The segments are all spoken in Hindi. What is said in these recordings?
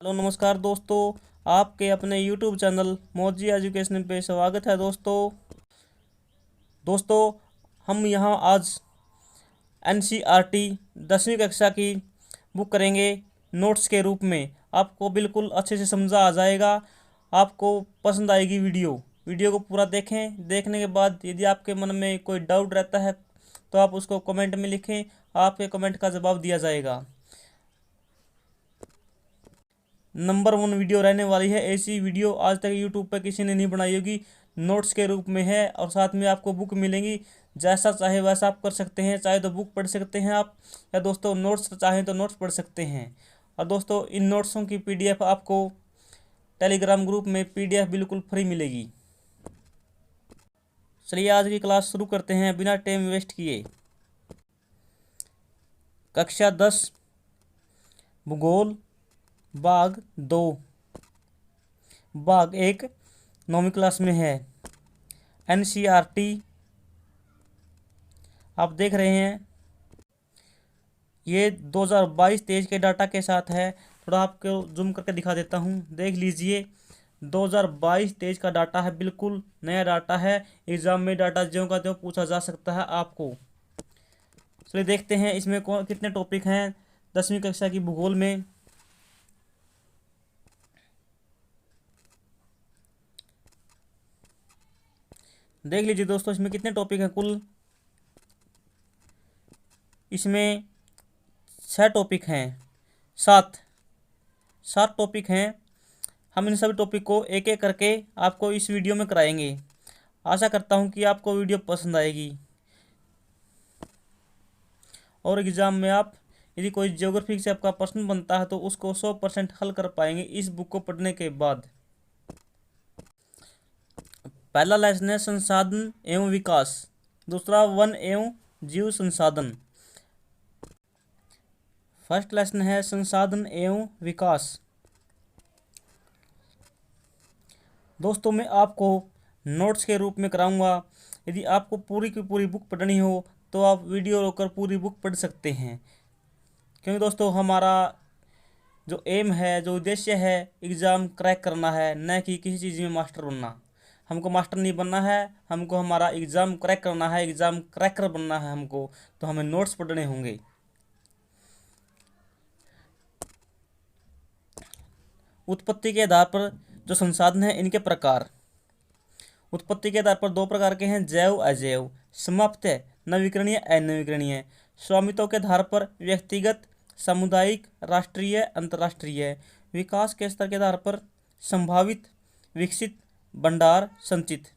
हेलो नमस्कार दोस्तों। आपके अपने YouTube चैनल मौजी एजुकेशन पे स्वागत है दोस्तों। हम यहाँ आज NCERT 10वीं कक्षा की बुक करेंगे नोट्स के रूप में। आपको बिल्कुल अच्छे से समझा आ जाएगा, आपको पसंद आएगी वीडियो को पूरा देखें। देखने के बाद यदि आपके मन में कोई डाउट रहता है तो आप उसको कमेंट में लिखें, आपके कमेंट का जवाब दिया जाएगा। नंबर 1 वीडियो रहने वाली है। ऐसी वीडियो आज तक यूट्यूब पर किसी ने नहीं बनाई होगी। नोट्स के रूप में है और साथ में आपको बुक मिलेंगी। जैसा चाहे वैसा आप कर सकते हैं, चाहे तो बुक पढ़ सकते हैं आप, या दोस्तों नोट्स चाहें तो नोट्स पढ़ सकते हैं। और दोस्तों इन नोट्सों की PDF आपको टेलीग्राम ग्रुप में PDF बिल्कुल फ्री मिलेगी। चलिए आज की क्लास शुरू करते हैं बिना टाइम वेस्ट किए। कक्षा 10 भूगोल भाग 2 भाग 1 9वीं क्लास में है। NCERT आप देख रहे हैं, ये 2022-23 के डाटा के साथ है। थोड़ा आपको जूम करके दिखा देता हूँ, देख लीजिए। 2022-23 का डाटा है, बिल्कुल नया डाटा है। एग्जाम में डाटा ज्यों का त्यों पूछा जा सकता है आपको। चलिए देखते हैं इसमें कितने टॉपिक हैं 10वीं कक्षा की भूगोल में। देख लीजिए दोस्तों, इसमें कितने टॉपिक हैं कुल। इसमें 6 टॉपिक हैं, 7 टॉपिक हैं। हम इन सभी टॉपिक को एक एक करके आपको इस वीडियो में कराएंगे। आशा करता हूं कि आपको वीडियो पसंद आएगी और एग्ज़ाम में आप यदि कोई ज्योग्राफी से आपका प्रश्न बनता है तो उसको 100% हल कर पाएंगे इस बुक को पढ़ने के बाद। पहला लेसन है संसाधन एवं विकास, दूसरा वन एवं जीव संसाधन। फर्स्ट लेसन है संसाधन एवं विकास। दोस्तों मैं आपको नोट्स के रूप में कराऊंगा। यदि आपको पूरी की पूरी बुक पढ़नी हो तो आप वीडियो रोककर पूरी बुक पढ़ सकते हैं, क्योंकि दोस्तों हमारा जो एम है, जो उद्देश्य है, एग्ज़ाम क्रैक करना है, न कि किसी चीज़ में मास्टर बनना। हमको मास्टर नहीं बनना है, हमको हमारा एग्ज़ाम क्रैक करना है, एग्ज़ाम क्रैकर बनना है हमको। तो हमें नोट्स पढ़ने होंगे। उत्पत्ति के आधार पर जो संसाधन है इनके प्रकार। उत्पत्ति के आधार पर 2 प्रकार के हैं, जैव अजैव। समाप्त है नवीकरणीय अनवीकरणीय। स्वामित्व के आधार पर व्यक्तिगत, सामुदायिक, राष्ट्रीय, अंतर्राष्ट्रीय। विकास के स्तर के आधार पर संभावित, विकसित, भंडार, संचित।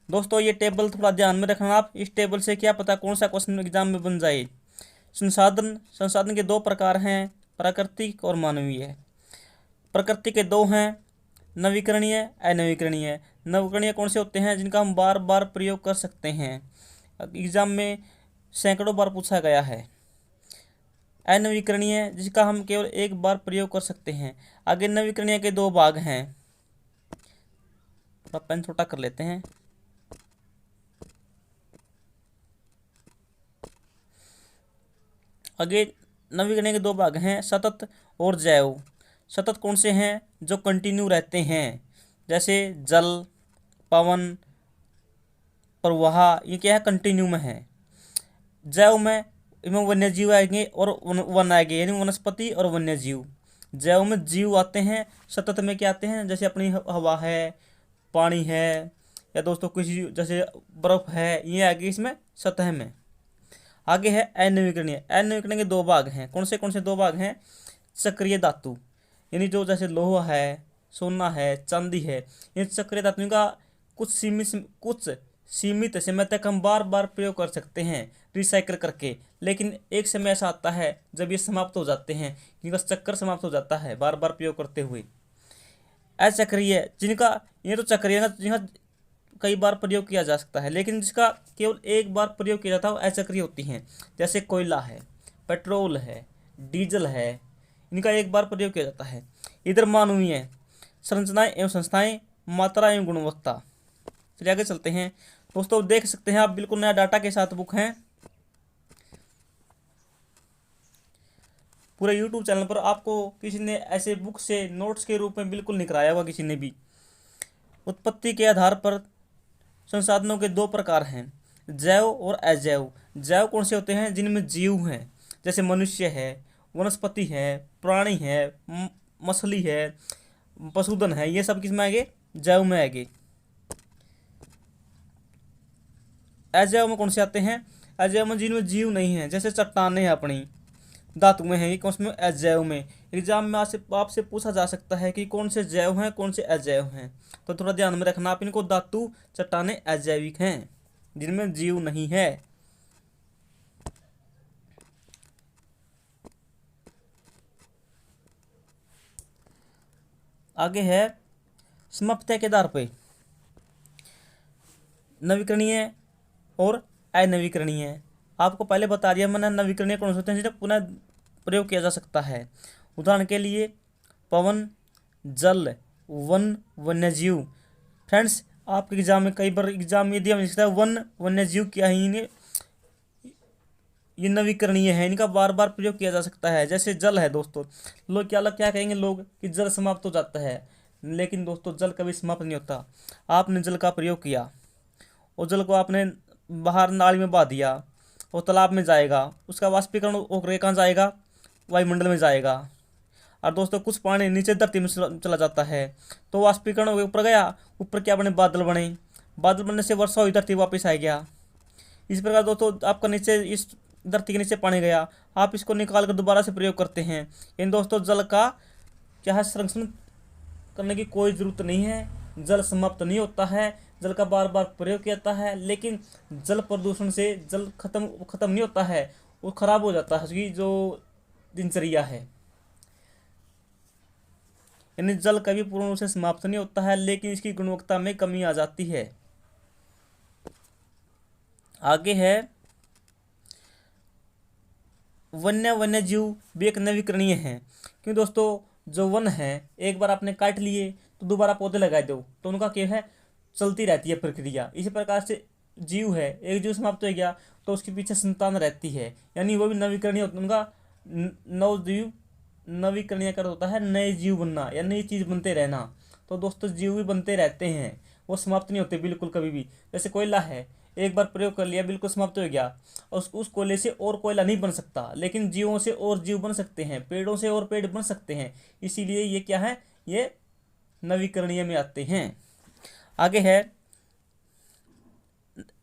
दोस्तों ये टेबल थोड़ा ध्यान में रखना आप। इस टेबल से क्या पता कौन सा क्वेश्चन एग्जाम में बन जाए। संसाधन के 2 प्रकार हैं, प्राकृतिक और मानवीय। प्रकृति के 2 हैं, नवीकरणीय अनवीकरणीय। नवीकरणीय कौन से होते हैं? जिनका हम बार बार प्रयोग कर सकते हैं, एग्जाम में सैकड़ों बार पूछा गया है। अनवीकरणीय जिसका हम केवल एक बार प्रयोग कर सकते हैं। आगे नवीकरणीय के 2 भाग हैं। थोड़ा पेन छोटा कर लेते हैं। आगे नवीकरणीय के 2 भाग हैं, सतत और जैव। सतत कौन से हैं? जो कंटिन्यू रहते हैं, जैसे जल, पवन, प्रवाह, ये क्या है? कंटिन्यू में है। जैव में इनमें वन्य जीव आएंगे और वन आएंगे, यानी वनस्पति और वन्य जीव। जैव में जीव आते हैं। सतत में क्या आते हैं? जैसे अपनी हवा है, पानी है, या दोस्तों किसी जैसे बर्फ है, ये आएगी इसमें सतह में। आगे है अनवीकरणीय। अनवीकरणीय के 2 भाग हैं। कौन से 2 भाग हैं? चक्रीय धातु, यानी जो जैसे लोहा है, सोना है, चांदी है, इन चक्रीय धातुओं का कुछ सीमित समय तक हम बार बार प्रयोग कर सकते हैं रिसाइकल करके। लेकिन एक समय ऐसा आता है जब ये समाप्त हो जाते हैं, इनका चक्कर समाप्त हो जाता है बार बार प्रयोग करते हुए। अचक्रीय जिनका, ये तो चक्रीय जिनका कई बार प्रयोग किया जा सकता है, लेकिन जिसका केवल एक बार प्रयोग किया जाता है वो अचक्रीय होती हैं। जैसे कोयला है, पेट्रोल है, डीजल है, इनका एक बार प्रयोग किया जाता है। इधर मानवीय संरचनाएं एवं संस्थाएं, मात्रा एवं गुणवत्ता। चलिए आगे चलते हैं। दोस्तों देख सकते हैं आप, बिल्कुल नया डाटा के साथ बुक हैं। पूरे यूट्यूब चैनल पर आपको किसी ने ऐसे बुक से नोट्स के रूप में बिल्कुल नहीं कराया होगा किसी ने भी। उत्पत्ति के आधार पर संसाधनों के दो प्रकार हैं, जैव और अजैव। जैव कौन से होते हैं? जिनमें जीव हैं, जैसे मनुष्य है, वनस्पति है, प्राणी है, मछली है, पशुधन है, ये सब किस में आएंगे? जैव में आएंगे। अजैव में कौन से आते हैं? अजैव में जिनमें जीव नहीं है, जैसे चट्टानें हैं अपनी, धातुएं हैं, ये कौन से में? अजैव में। एग्जाम में आपसे पूछा जा सकता है कि कौन से जैव हैं, कौन से अजैव हैं, तो थोड़ा ध्यान में रखना आप इनको। धातु, चट्टानें अजैविक हैं जिनमें जीव नहीं है। आगे है समाप्यता के आधार पे नवीकरणीय और अनवीकरणीय। आपको पहले बता दिया मैंने, नवीकरणीय कौन से होते हैं जिन्हें पुनः प्रयोग किया जा सकता है। उदाहरण के लिए पवन, जल, वन, वन्यजीव। फ्रेंड्स, आपके एग्जाम में कई बार एग्जाम में दिया है वन, वन्यजीव क्या है? ये नवीकरणीय है, इनका बार बार प्रयोग किया जा सकता है। जैसे जल है दोस्तों, लोग क्या कहेंगे लोग कि जल समाप्त हो जाता है, लेकिन दोस्तों जल कभी समाप्त नहीं होता। आपने जल का प्रयोग किया और जल को आपने बाहर नाली में बहा दिया और तालाब में जाएगा, उसका वाष्पीकरण होकर कहाँ जाएगा? वायुमंडल में जाएगा। और दोस्तों कुछ पानी नीचे धरती में चला जाता है, तो वाष्पीकरण होकर ऊपर गया, ऊपर क्या बने? बादल बने, बादल बनने से वर्षा हुई, धरती वापस आ गया। इस प्रकार दोस्तों आपका नीचे इस धरती के नीचे पानी गया, आप इसको निकाल कर दोबारा से प्रयोग करते हैं। इन दोस्तों जल का क्या है? संरक्षण करने की कोई ज़रूरत नहीं है, जल समाप्त नहीं होता है, जल का बार बार प्रयोग किया जाता है। लेकिन जल प्रदूषण से जल खत्म नहीं होता है, वो खराब हो जाता है उसकी जो दिनचर्या है। यानी जल कभी पूर्ण रूप से समाप्त नहीं होता है, लेकिन इसकी गुणवत्ता में कमी आ जाती है। आगे है वन्यजीव भी एक नवीकरणीय है। क्यों दोस्तों? जो वन है, एक बार आपने काट लिए तो दोबारा पौधे लगा दो, तो उनका क्या है? चलती रहती है प्रक्रिया। इसी प्रकार से जीव है, एक जीव समाप्त हो गया तो उसके पीछे संतान रहती है, यानी वो भी नवीकरणीय होता है। उनका नवजीव नवीकरणीय कर होता है, नए जीव बनना या नई चीज़ बनते रहना। तो दोस्तों जीव भी बनते रहते हैं, वो समाप्त नहीं होते बिल्कुल कभी भी। जैसे कोयला है, एक बार प्रयोग कर लिया बिल्कुल समाप्त हो गया, और उस कोयले से और कोयला नहीं बन सकता, लेकिन जीवों से और जीव बन सकते हैं, पेड़ों से और पेड़ बन सकते हैं। इसीलिए ये क्या है? ये नवीकरणीय में आते हैं। आगे है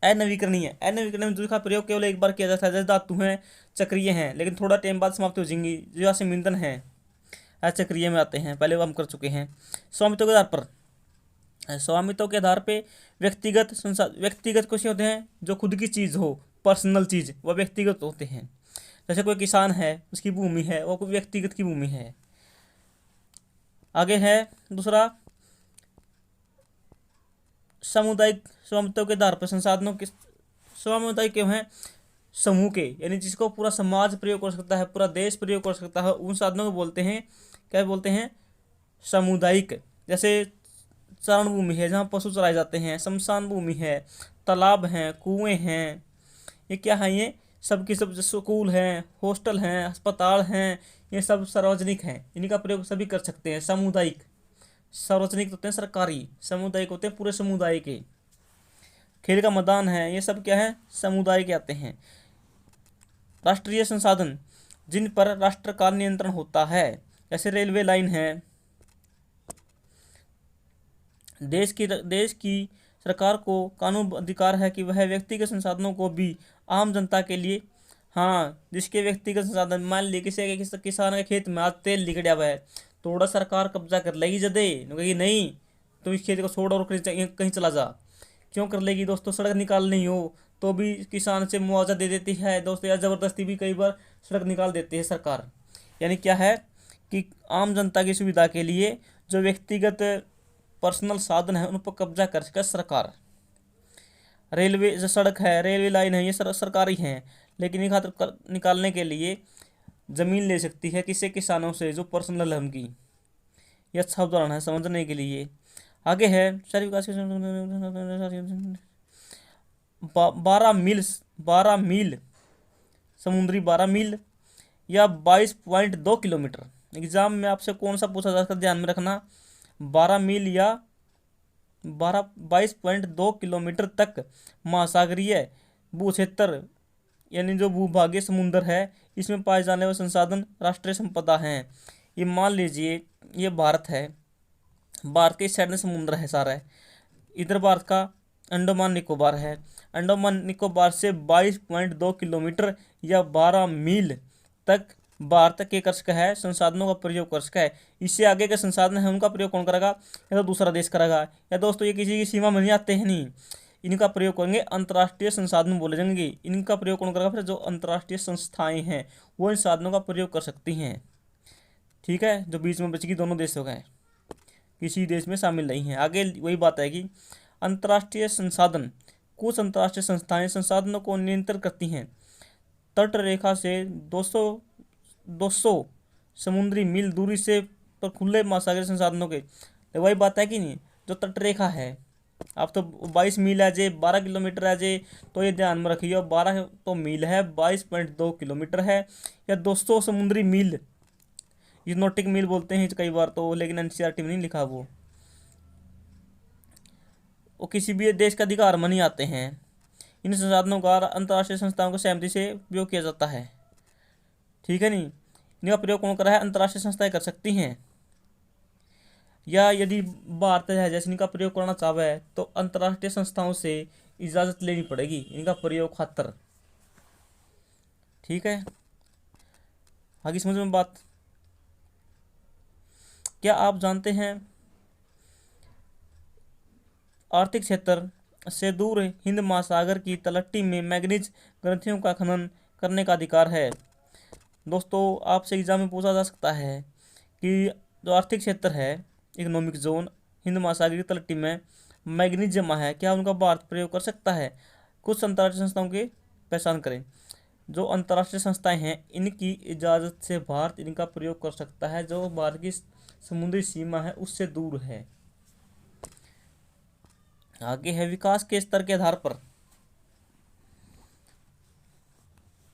अनवीकरणीय। अनवीकरणीय में जिसका प्रयोग केवल एक बार किया जाता है, जैसे धातु हैं, चक्रीय हैं, लेकिन थोड़ा टाइम बाद समाप्त हो जाएंगी। जो ऐसे ईंधन है अचक्रीय में आते हैं, पहले वो हम कर चुके हैं। स्वामित्व के आधार पर स्वामित्व के आधार पे व्यक्तिगत कुछ होते हैं जो खुद की चीज़ हो, पर्सनल चीज़, वह व्यक्तिगत होते हैं। जैसे कोई किसान है, उसकी भूमि है, वो कोई व्यक्तिगत की भूमि है। आगे है दूसरा सामुदायिक। स्वामित्व के आधार पर संसाधनों के सामुदायिक क्यों हैं? समूह के, यानी जिसको पूरा समाज प्रयोग कर सकता है, पूरा देश प्रयोग कर सकता है, उन साधनों को बोलते हैं, क्या बोलते हैं? सामुदायिक। जैसे चारण भूमि है जहाँ पशु चराए जाते हैं, शमशान भूमि है, तालाब हैं, कुएं हैं, ये क्या है? ये सबकी सब स्कूल हैं, हॉस्टल हैं, अस्पताल हैं, ये सब सार्वजनिक हैं, इनका प्रयोग सभी कर सकते हैं। सामुदायिक, सार्वजनिक होते हैं सरकारी, सामुदायिक होते हैं पूरे समुदाय के। खेल का मैदान है, ये सब क्या है? समुदाय के आते हैं। राष्ट्रीय संसाधन जिन पर राष्ट्र का नियंत्रण होता है, जैसे रेलवे लाइन है। देश की सरकार को कानून अधिकार है कि वह व्यक्तिगत संसाधनों को भी आम जनता के लिए, हाँ, जिसके व्यक्तिगत संसाधन, मान ली किसी किसान के खेत में आज तेल निकला हुआ है, थोड़ा सरकार कब्जा कर लेगी जदे, कहेगी नहीं तो इस खेत को छोड़ और कहीं चला जा। क्यों कर लेगी दोस्तों? सड़क निकालनी हो तो भी किसान से मुआवजा दे देती है दोस्तों, या ज़बरदस्ती भी कई बार सड़क निकाल देती है सरकार। यानी क्या है कि आम जनता की सुविधा के लिए जो व्यक्तिगत पर्सनल साधन है उन पर कब्जा कर सके सरकार। रेलवे जो सड़क है, रेलवे लाइन है, ये सरकारी हैं, लेकिन ये खातिर निकालने के लिए ज़मीन ले सकती है किससे? किसानों से, जो पर्सनल है उनकी। यह अच्छा उदाहरण है समझने के लिए। आगे है शहरी विकास 12 मील समुद्री, 12 मील या 22.2 किलोमीटर। एग्जाम में आपसे कौन सा पूछा जा सकता है, ध्यान में रखना। 12 मील या 22.2 किलोमीटर तक महासागरीय भू क्षेत्र यानी जो भूभागीय समुद्र है इसमें पाए जाने वाले संसाधन राष्ट्रीय संपदा हैं। ये मान लीजिए ये भारत है, भारत के इस साइड में समुद्र है सारा है, इधर भारत का अंडमान निकोबार है। अंडमान निकोबार से 22.2 किलोमीटर या 12 मील तक भारत के कर्ष का है, संसाधनों का प्रयोग कर्ष का है। इससे आगे के संसाधन है उनका प्रयोग कौन करेगा, या तो दूसरा देश करेगा, या दोस्तों ये किसी की सीमा में नहीं आते हैं, नहीं, इनका प्रयोग करेंगे अंतर्राष्ट्रीय संसाधन बोले जाएंगे। इनका प्रयोग कौन करेगा, फिर जो अंतर्राष्ट्रीय संस्थाएं हैं वो इन साधनों का प्रयोग कर सकती हैं। ठीक है, जो बीच में बच गई दोनों देशों का है, किसी देश में शामिल नहीं है। आगे वही बात है कि अंतर्राष्ट्रीय संसाधन, कुछ अंतर्राष्ट्रीय संस्थाएं संसाधनों को नियंत्रित करती हैं। तट रेखा से 200 समुद्री मील दूरी से पर खुले महासागरीय संसाधनों के, तो वही बात है कि नहीं, जो तट रेखा है, आप तो 22 मील है जे 12 किलोमीटर है जे, तो ये ध्यान में रखिए 12 तो मील है, 22.2 किलोमीटर है, या 200 समुद्री मील, ये नॉटिक मील बोलते हैं कई बार तो, लेकिन एनसीईआरटी में नहीं लिखा वो किसी भी देश का अधिकार में नहीं आते हैं। इन संसाधनों का अंतर्राष्ट्रीय संस्थाओं को सहमति से उपयोग किया जाता है। ठीक है नहीं, इनका प्रयोग कौन कर रहा है, अंतर्राष्ट्रीय संस्थाएं कर सकती हैं, या यदि भारत है जैसे इनका प्रयोग करना चाहे तो अंतर्राष्ट्रीय संस्थाओं से इजाज़त लेनी पड़ेगी इनका प्रयोग खातर। ठीक है, आगे समझ में बात। क्या आप जानते हैं आर्कटिक क्षेत्र से दूर हिंद महासागर की तलहटी में मैग्नीज ग्रंथियों का खनन करने का अधिकार है। दोस्तों आपसे एग्जाम में पूछा जा सकता है कि जो आर्कटिक क्षेत्र है, इकोनॉमिक जोन, हिंद महासागर की तलहटी में मैग्नीज जमा है, क्या उनका भारत प्रयोग कर सकता है। कुछ अंतर्राष्ट्रीय संस्थाओं की पहचान करें। जो अंतर्राष्ट्रीय संस्थाएं हैं इनकी इजाज़त से भारत इनका प्रयोग कर सकता है जो भारत की समुद्री सीमा है उससे दूर है। आगे है विकास के स्तर के आधार पर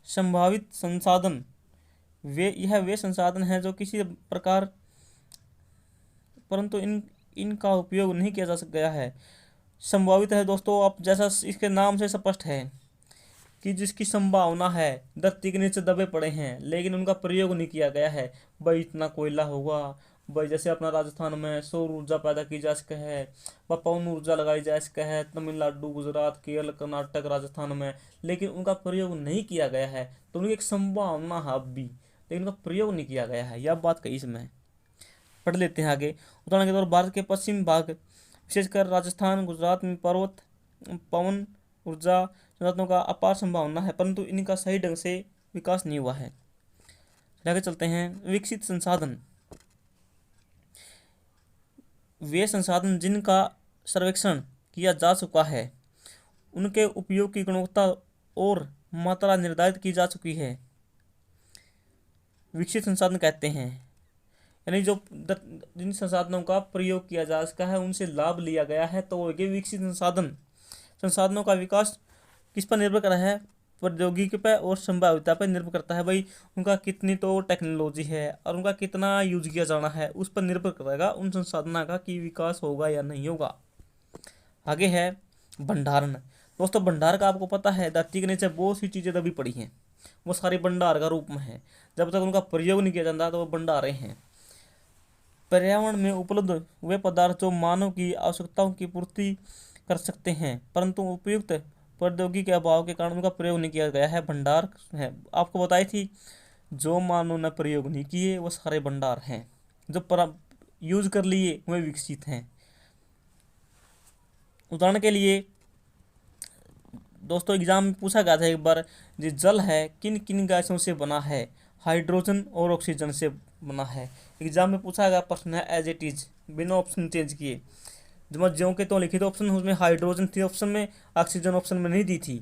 संभावित संसाधन, वे संसाधन हैं जो किसी प्रकार परंतु इनका उपयोग नहीं किया जा गया है। संभावित है दोस्तों, आप जैसा इसके नाम से स्पष्ट है कि जिसकी संभावना है, धरती के नीचे दबे पड़े हैं लेकिन उनका प्रयोग नहीं किया गया है। भाई इतना कोयला होगा, भाई जैसे अपना राजस्थान में सौर ऊर्जा पैदा की जा सके है, व पवन ऊर्जा लगाई जा सके है, तमिलनाडु, गुजरात, केरल, कर्नाटक, राजस्थान में, लेकिन उनका प्रयोग नहीं किया गया है। तो उनकी एक संभावना है अब भी, लेकिन उनका प्रयोग नहीं किया गया है, यह बात कही इसमें। पढ़ लेते हैं आगे। उदाहरण के तौर भारत के पश्चिम भाग विशेषकर राजस्थान, गुजरात में पर्वत पवन ऊर्जा संसाधनों का अपार संभावना है परंतु इनका सही ढंग से विकास नहीं हुआ है। आगे चलते हैं। विकसित संसाधन, वे संसाधन जिनका सर्वेक्षण किया जा चुका है, उनके उपयोग की गुणवत्ता और मात्रा निर्धारित की जा चुकी है, विकसित संसाधन कहते हैं। यानी जो जिन संसाधनों का प्रयोग किया जा सका है, उनसे लाभ लिया गया है, तो ये विकसित संसाधन। संसाधनों का विकास किस पर निर्भर करता है, प्रौद्योगिकी पर और संभाव्यता पर निर्भर करता है। भाई उनका कितनी तो टेक्नोलॉजी है और उनका कितना यूज किया जाना है, उस पर निर्भर करेगा उन संसाधनों का कि विकास होगा या नहीं होगा। आगे है भंडारण। दोस्तों भंडार का आपको पता है, धरती के नीचे बहुत सी चीज़ें दबी पड़ी हैं, वो सारी भंडार का रूप में है। जब तक उनका प्रयोग नहीं किया जाता तो वो भंडारे हैं। पर्यावरण में उपलब्ध वे पदार्थ जो मानव की आवश्यकताओं की पूर्ति कर सकते हैं परंतु उपयुक्त प्रौद्योगिकी के अभाव के कारण उनका प्रयोग नहीं किया गया है, भंडार है। आपको बताई थी जो मानव ने प्रयोग नहीं किए वो सारे भंडार हैं, जो यूज कर लिए वे विकसित हैं। उदाहरण के लिए दोस्तों एग्जाम में पूछा गया था एक बार, जो जल है किन किन गैसों से बना है, हाइड्रोजन और ऑक्सीजन से बना है। एग्जाम में पूछा गया प्रश्न है एज इट इज, बिना ऑप्शन चेंज किए। जब ज्यों के तो लिखी थी ऑप्शन, उसमें हाइड्रोजन थी ऑप्शन में, ऑक्सीजन ऑप्शन में नहीं दी थी।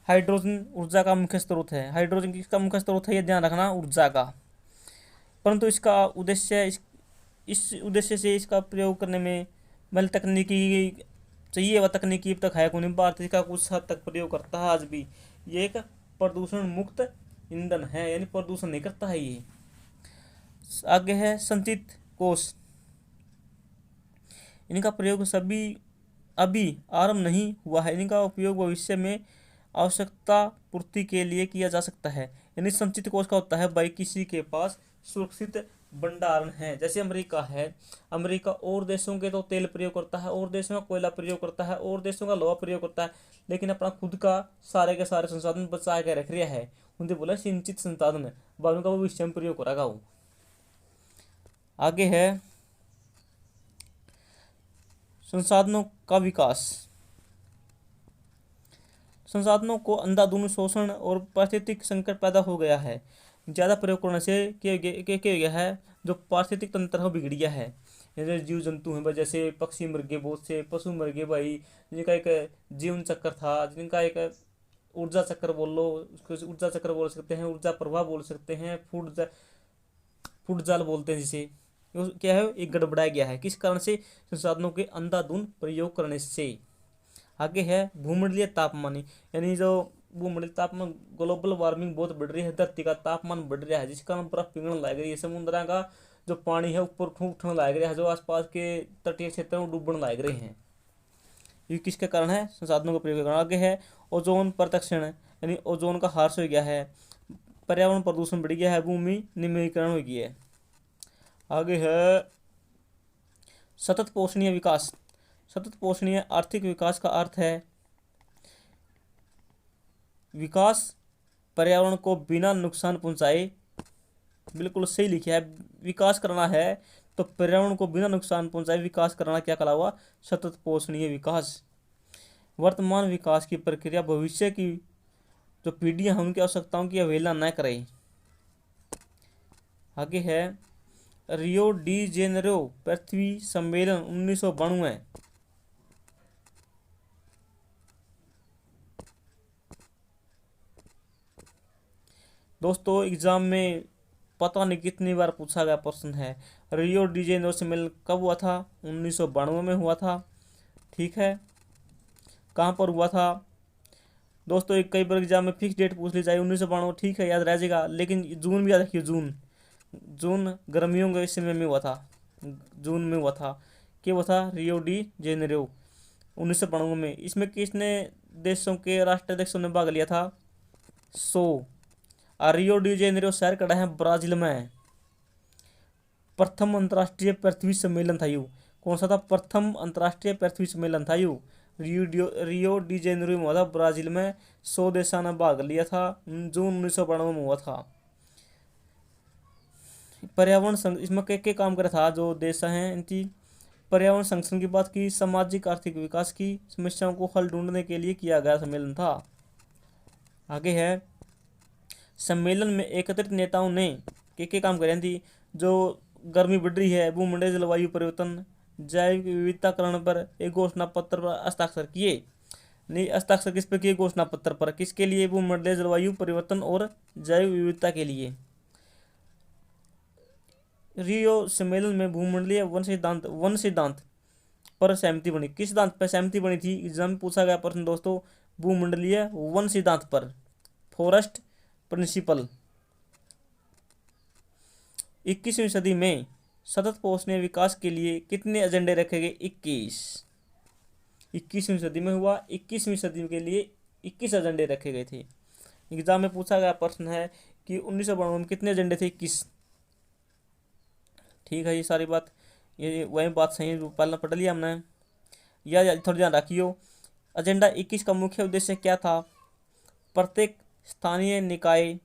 हाइड्रोजन ऊर्जा का मुख्य स्रोत है। हाइड्रोजन किसका मुख्य स्रोत है, ये ध्यान रखना, ऊर्जा का। परंतु इसका उद्देश्य इस उद्देश्य से इसका प्रयोग करने में बल तकनीकी चाहिए, वह तकनीकी अब तक है कौन। भारत इसका कुछ हद तक प्रयोग करता है आज भी। ये एक प्रदूषण मुक्त ईंधन है, यानी प्रदूषण नहीं करता है ये। आगे है संचित कोष। इनका प्रयोग सभी अभी आरंभ नहीं हुआ है, इनका उपयोग भविष्य में आवश्यकता पूर्ति के लिए किया जा सकता है। यानी संचित कोष का होता है भाई किसी के पास सुरक्षित भंडारण है। जैसे अमेरिका है, अमेरिका और देशों के तो तेल प्रयोग करता है, और देशों का कोयला प्रयोग करता है, और देशों का लोहा प्रयोग करता है, लेकिन अपना खुद का सारे के सारे संसाधन बचा के रख रहा है। उनसे बोला सिंचित संसाधन, बाद का भविष्य में प्रयोग करेगा वो। आगे है संसाधनों का विकास। संसाधनों को अंधाधुंध शोषण और पारिस्थितिक संकट पैदा हो गया है। ज़्यादा प्रयोग करने से क्या गया है, जो पारिस्थितिक तंत्र है बिगड़ गया है। जैसे जीव जंतु हैं भाई, जैसे पक्षी मर गए, बहुत से पशु मर गए भाई, जिनका एक जीवन चक्र था, जिनका एक ऊर्जा चक्र बोल लो, उसको ऊर्जा चक्र बोल सकते हैं, ऊर्जा प्रवाह बोल सकते हैं, फूड जाल बोलते हैं जिसे। क्या है, एक गड़बड़ाया गया है, किस कारण से, संसाधनों के अंधाधुंध प्रयोग करने से। आगे है भूमंडलीय तापमान, यानी जो भूमंडलीय तापमान, ग्लोबल वार्मिंग बहुत बढ़ रही है, धरती का तापमान बढ़ रहा है, जिस कारण बर्फ पिघलने लग रही है, समुद्र का जो पानी है ऊपर उठने लग रहा है, जो आसपास के तटीय क्षेत्र में डूबने लग रहे हैं। ये किसके कारण है, संसाधनों का प्रयोग करना। आगे है ओजोन प्रदक्षिण, यानी ओजोन का ह्रास हो गया है, पर्यावरण प्रदूषण बढ़ गया है, भूमि निम्नीकरण हो गई है। आगे है सतत पोषणीय विकास। सतत पोषणीय आर्थिक विकास का अर्थ है विकास पर्यावरण को बिना नुकसान पहुंचाए, बिल्कुल सही लिखा है, विकास करना है तो पर्यावरण को बिना नुकसान पहुंचाए विकास करना क्या कहलावा, सतत पोषणीय विकास। वर्तमान विकास की प्रक्रिया भविष्य की जो पीढ़ियां हैं उनकी आवश्यकताओं की अवहेलना न करें। आगे है रियो डी जेनेरो पृथ्वी सम्मेलन 1992। दोस्तों एग्जाम में पता नहीं कितनी बार पूछा गया प्रश्न है, रियो डी जेनेरो सम्मेलन कब हुआ था, 1992 में हुआ था। ठीक है, कहाँ पर हुआ था दोस्तों, एक कई बार एग्जाम में फिक्स डेट पूछ ली जाए 1992, ठीक है याद रह जाएगा, लेकिन जून भी याद रखिए, जून गर्मियों के समय में हुआ था, जून में हुआ था। क्या हुआ था, रियो डी जेनेरो 1992 में। इसमें किसने देशों के राष्ट्राध्यक्षों ने भाग लिया था, 100। रियो डी जेनेरो शहर कड़ा है ब्राजील में। प्रथम अंतर्राष्ट्रीय पृथ्वी सम्मेलन था यू, कौन सा था, प्रथम अंतर्राष्ट्रीय पृथ्वी सम्मेलन था यू, रियो डी जेनेरो में हुआ था ब्राजील में। 100 देशों ने भाग लिया था, जून 1992 में हुआ था। पर्यावरण इसमें क्या काम करा था, जो देश हैं इनकी पर्यावरण संरक्षण की बात की, सामाजिक आर्थिक विकास की समस्याओं को हल ढूंढने के लिए किया गया सम्मेलन था। आगे है सम्मेलन में एकत्रित नेताओं ने क्या काम करे थी, जो गर्मी बढ़ रही है, भूमंडलीय जलवायु परिवर्तन, जैव विविधताकरण पर एक घोषणा पत्र पर हस्ताक्षर किए। नहीं, हस्ताक्षर किस पर किए, घोषणा पत्र पर, किसके लिए, भूमंडलीय जलवायु परिवर्तन और जैव विविधता के लिए। रियो सम्मेलन में भूमंडलीय वन सिद्धांत पर सहमति बनी। किस सिद्धांत पर सहमति बनी थी, एग्जाम में पूछा गया प्रश्न दोस्तों, भूमंडलीय वन सिद्धांत पर, फॉरेस्ट प्रिंसिपल। 21वीं सदी में सतत पोषणीय विकास के लिए कितने एजेंडे रखे गए, 21। 21वीं सदी में हुआ, 21वीं सदी के लिए 21 एजेंडे रखे गए थे। एग्जाम में पूछा गया प्रश्न है कि 1992 में कितने एजेंडे थे, 21। ठीक है, ये सारी बात, ये वही बात सही है, पहले पढ़ लिया हमने, या थोड़ा ध्यान रखियो। एजेंडा 21 का मुख्य उद्देश्य क्या था, प्रत्येक स्थानीय निकाय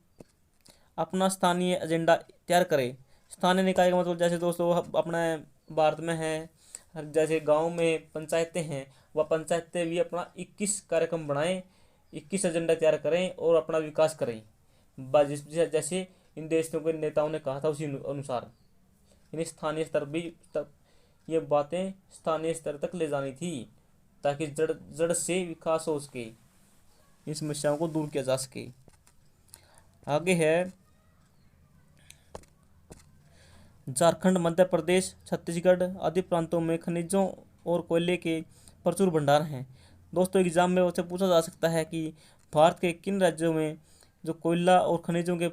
अपना स्थानीय एजेंडा तैयार करे। स्थानीय निकाय का मतलब जैसे दोस्तों अपने भारत में है, जैसे गांव में पंचायतें हैं, वह पंचायतें भी अपना 21 कार्यक्रम बनाएं, 21 एजेंडा तैयार करें और अपना विकास करें, जैसे इन देशों के नेताओं ने कहा था उसी अनुसार। यानी स्थानीय स्तर भी ये बातें स्थानीय स्तर तक ले जानी थी, ताकि जड़ से विकास हो सके, इन समस्याओं को दूर किया जा सके। आगे है झारखंड, मध्य प्रदेश, छत्तीसगढ़ आदि प्रांतों में खनिजों और कोयले के प्रचुर भंडार हैं। दोस्तों एग्जाम में उससे पूछा जा सकता है कि भारत के किन राज्यों में जो कोयला और खनिजों के